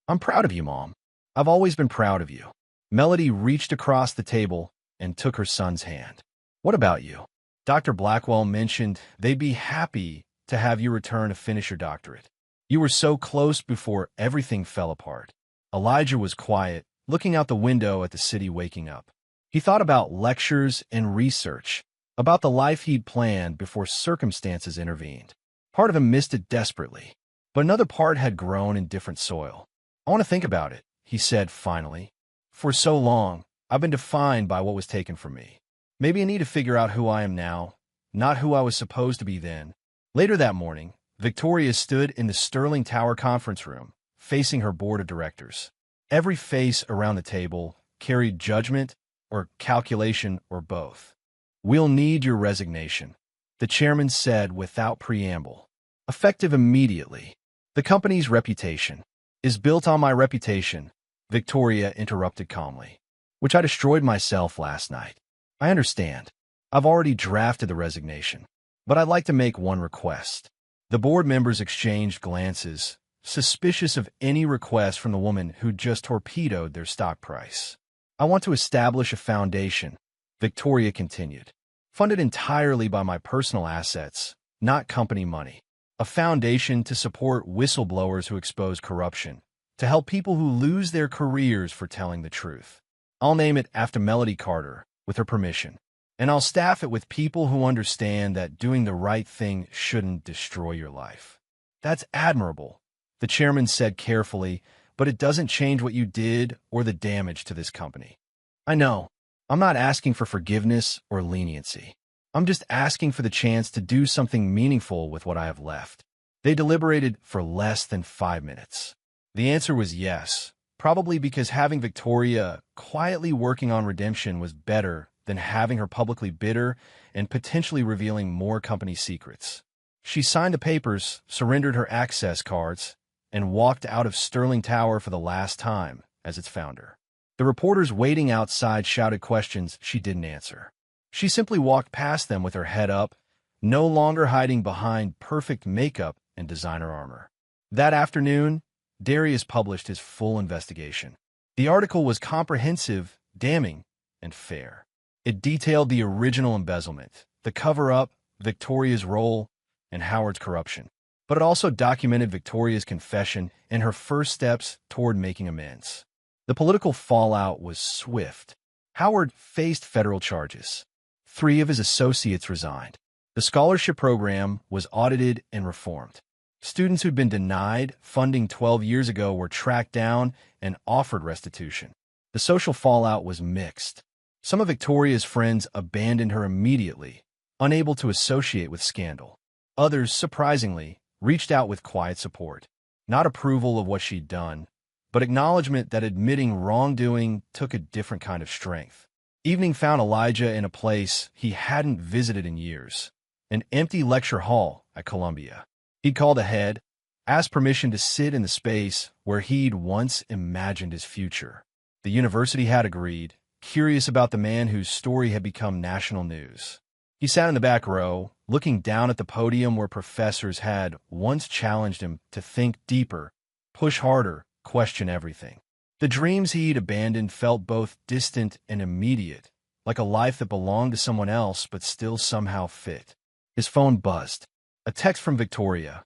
I'm proud of you, Mom. I've always been proud of you." Melody reached across the table and took her son's hand. "What about you? Dr. Blackwell mentioned they'd be happy to have you return to finish your doctorate. You were so close before everything fell apart." Elijah was quiet, looking out the window at the city waking up. He thought about lectures and research, about the life he'd planned before circumstances intervened. Part of him missed it desperately, but another part had grown in different soil. "I want to think about it," he said finally. "For so long, I've been defined by what was taken from me. Maybe I need to figure out who I am now, not who I was supposed to be then." Later that morning, Victoria stood in the Sterling Tower conference room, facing her board of directors. Every face around the table carried judgment or calculation or both. "We'll need your resignation," the chairman said without preamble. "Effective immediately. The company's reputation is built on my reputation," Victoria interrupted calmly, "which I destroyed myself last night. I understand. I've already drafted the resignation, but I'd like to make one request." The board members exchanged glances, suspicious of any request from the woman who just torpedoed their stock price. "I want to establish a foundation," Victoria continued. Funded entirely by my personal assets, not company money. A foundation to support whistleblowers who expose corruption, to help people who lose their careers for telling the truth. I'll name it after Melody Carter, with her permission. And I'll staff it with people who understand that doing the right thing shouldn't destroy your life. That's admirable, the chairman said carefully, but it doesn't change what you did or the damage to this company. I know. I'm not asking for forgiveness or leniency. I'm just asking for the chance to do something meaningful with what I have left. They deliberated for less than 5 minutes. The answer was yes, probably because having Victoria quietly working on redemption was better than having her publicly bitter and potentially revealing more company secrets. She signed the papers, surrendered her access cards, and walked out of Sterling Tower for the last time as its founder. The reporters waiting outside shouted questions she didn't answer. She simply walked past them with her head up, no longer hiding behind perfect makeup and designer armor. That afternoon, Darius published his full investigation. The article was comprehensive, damning, and fair. It detailed the original embezzlement, the cover-up, Victoria's role, and Howard's corruption. But it also documented Victoria's confession and her first steps toward making amends. The political fallout was swift. Howard faced federal charges. 3 of his associates resigned. The scholarship program was audited and reformed. Students who'd been denied funding 12 years ago were tracked down and offered restitution. The social fallout was mixed. Some of Victoria's friends abandoned her immediately, unable to associate with scandal. Others, surprisingly, reached out with quiet support. Not approval of what she'd done, but acknowledgement that admitting wrongdoing took a different kind of strength. Evening found Elijah in a place he hadn't visited in years, an empty lecture hall at Columbia. He'd called ahead, asked permission to sit in the space where he'd once imagined his future. The university had agreed, curious about the man whose story had become national news. He sat in the back row, looking down at the podium where professors had once challenged him to think deeper, push harder, question everything. The dreams he'd abandoned felt both distant and immediate, like a life that belonged to someone else but still somehow fit. His phone buzzed. A text from Victoria.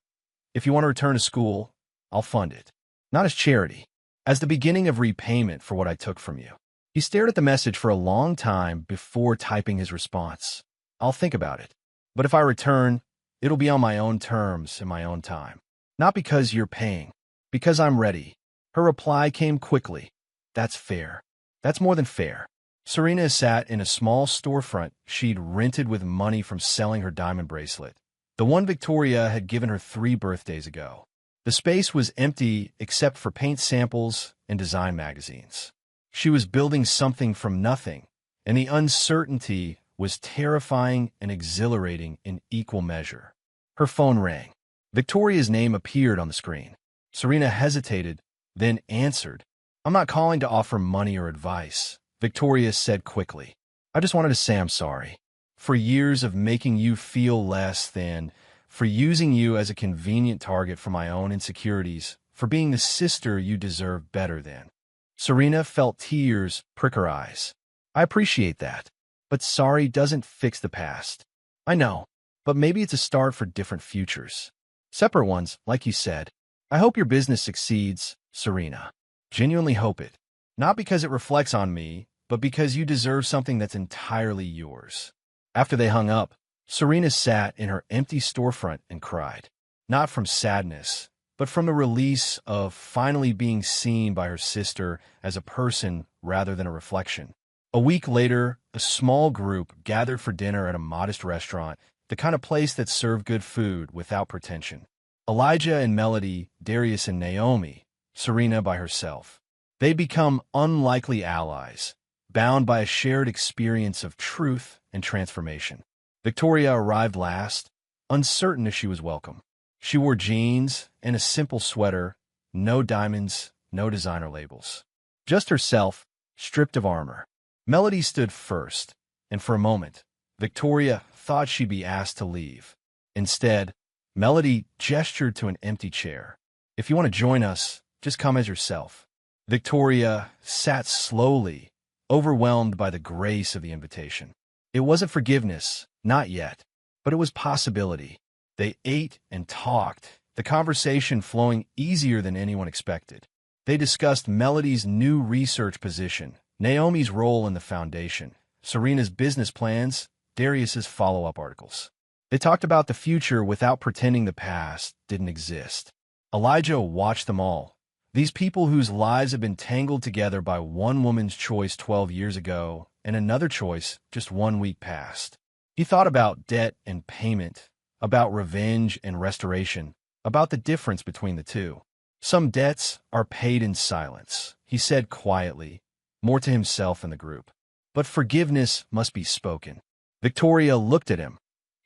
If you want to return to school, I'll fund it. Not as charity, as the beginning of repayment for what I took from you. He stared at the message for a long time before typing his response. I'll think about it. But if I return, it'll be on my own terms in my own time. Not because you're paying, because I'm ready. Her reply came quickly. That's fair. That's more than fair. Serena sat in a small storefront she'd rented with money from selling her diamond bracelet, the one Victoria had given her 3 birthdays ago. The space was empty except for paint samples and design magazines. She was building something from nothing, and the uncertainty was terrifying and exhilarating in equal measure. Her phone rang. Victoria's name appeared on the screen. Serena hesitated, then answered. I'm not calling to offer money or advice, Victoria said quickly. I just wanted to say I'm sorry. For years of making you feel less than, for using you as a convenient target for my own insecurities, for being the sister you deserve better than. Serena felt tears prick her eyes. I appreciate that, but sorry doesn't fix the past. I know, but maybe it's a start for different futures. Separate ones, like you said. I hope your business succeeds, Serena. Genuinely hope it. Not because it reflects on me, but because you deserve something that's entirely yours. After they hung up, Serena sat in her empty storefront and cried. Not from sadness, but from the release of finally being seen by her sister as a person rather than a reflection. A week later, a small group gathered for dinner at a modest restaurant, the kind of place that served good food without pretension. Elijah and Melody, Darius and Naomi, Serena by herself. They'd become unlikely allies, bound by a shared experience of truth and transformation. Victoria arrived last, uncertain if she was welcome. She wore jeans and a simple sweater, no diamonds, no designer labels. Just herself, stripped of armor. Melody stood first, and for a moment, Victoria thought she'd be asked to leave. Instead, Melody gestured to an empty chair. If you want to join us, just come as yourself. Victoria sat slowly, overwhelmed by the grace of the invitation. It wasn't forgiveness, not yet, but it was possibility. They ate and talked, the conversation flowing easier than anyone expected. They discussed Melody's new research position, Naomi's role in the foundation, Serena's business plans, Darius's follow-up articles. They talked about the future without pretending the past didn't exist. Elijah watched them all. These people whose lives had been tangled together by one woman's choice 12 years ago and another choice just 1 week past. He thought about debt and payment, about revenge and restoration, about the difference between the two. Some debts are paid in silence, he said quietly, more to himself and the group. But forgiveness must be spoken. Victoria looked at him,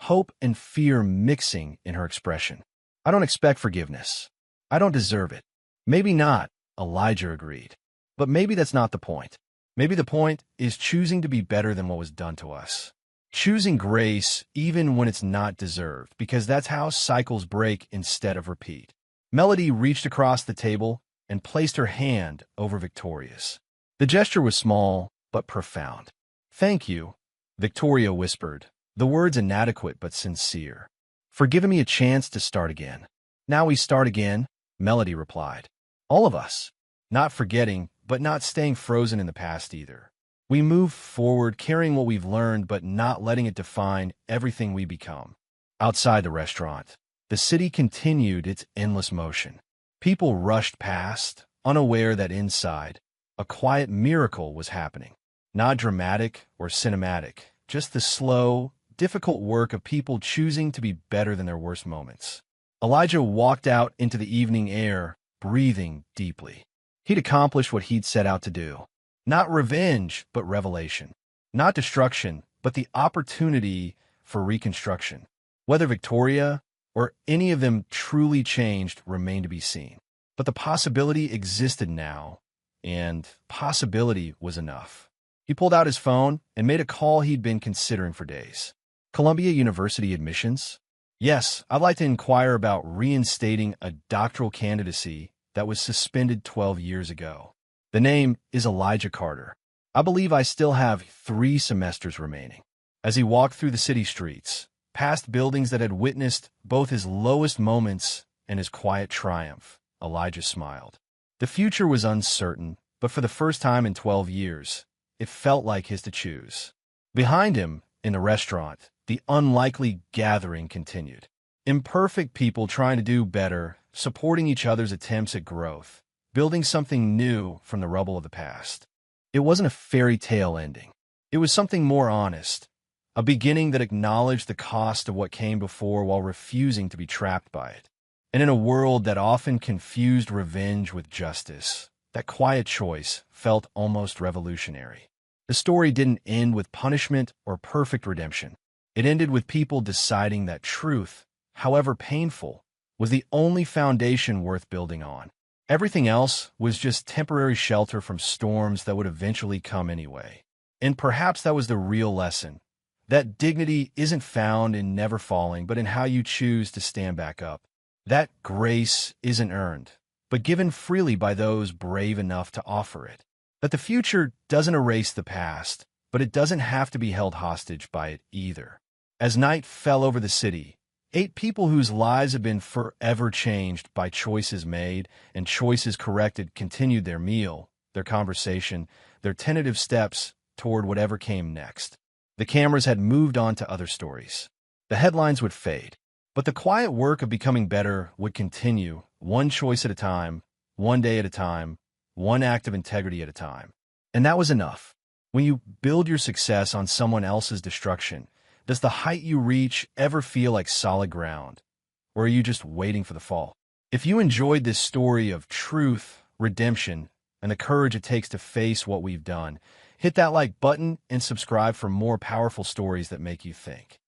hope and fear mixing in her expression. I don't expect forgiveness. I don't deserve it. Maybe not, Elijah agreed. But maybe that's not the point. Maybe the point is choosing to be better than what was done to us. Choosing grace even when it's not deserved, because that's how cycles break instead of repeat. Melody reached across the table and placed her hand over Victoria's. The gesture was small, but profound. Thank you, Victoria whispered, the words inadequate but sincere. For giving me a chance to start again. Now we start again, Melody replied. All of us. Not forgetting, but not staying frozen in the past either. We move forward carrying what we've learned but not letting it define everything we become. Outside the restaurant, the city continued its endless motion. People rushed past, unaware that inside, a quiet miracle was happening. Not dramatic or cinematic, just the slow, difficult work of people choosing to be better than their worst moments. Elijah walked out into the evening air, breathing deeply. He'd accomplished what he'd set out to do. Not revenge, but revelation. Not destruction, but the opportunity for reconstruction. Whether Victoria or any of them truly changed remained to be seen. But the possibility existed now, and possibility was enough. He pulled out his phone and made a call he'd been considering for days. Columbia University admissions? Yes, I'd like to inquire about reinstating a doctoral candidacy that was suspended 12 years ago. The name is Elijah Carter. I believe I still have 3 semesters remaining. As he walked through the city streets, past buildings that had witnessed both his lowest moments and his quiet triumph, Elijah smiled. The future was uncertain, but for the first time in 12 years, it felt like his to choose. Behind him, in the restaurant, the unlikely gathering continued. Imperfect people trying to do better, supporting each other's attempts at growth, building something new from the rubble of the past. It wasn't a fairy tale ending. It was something more honest, a beginning that acknowledged the cost of what came before while refusing to be trapped by it. And in a world that often confused revenge with justice, that quiet choice felt almost revolutionary. The story didn't end with punishment or perfect redemption. It ended with people deciding that truth, however painful, was the only foundation worth building on. Everything else was just temporary shelter from storms that would eventually come anyway. And perhaps that was the real lesson. That dignity isn't found in never falling, but in how you choose to stand back up. That grace isn't earned, but given freely by those brave enough to offer it. That the future doesn't erase the past, but it doesn't have to be held hostage by it either. As night fell over the city, 8 people whose lives had been forever changed by choices made and choices corrected continued their meal, their conversation, their tentative steps toward whatever came next. The cameras had moved on to other stories. The headlines would fade, but the quiet work of becoming better would continue, one choice at a time, one day at a time, one act of integrity at a time. And that was enough. When you build your success on someone else's destruction, does the height you reach ever feel like solid ground? Or are you just waiting for the fall? If you enjoyed this story of truth, redemption, and the courage it takes to face what we've done, hit that like button and subscribe for more powerful stories that make you think.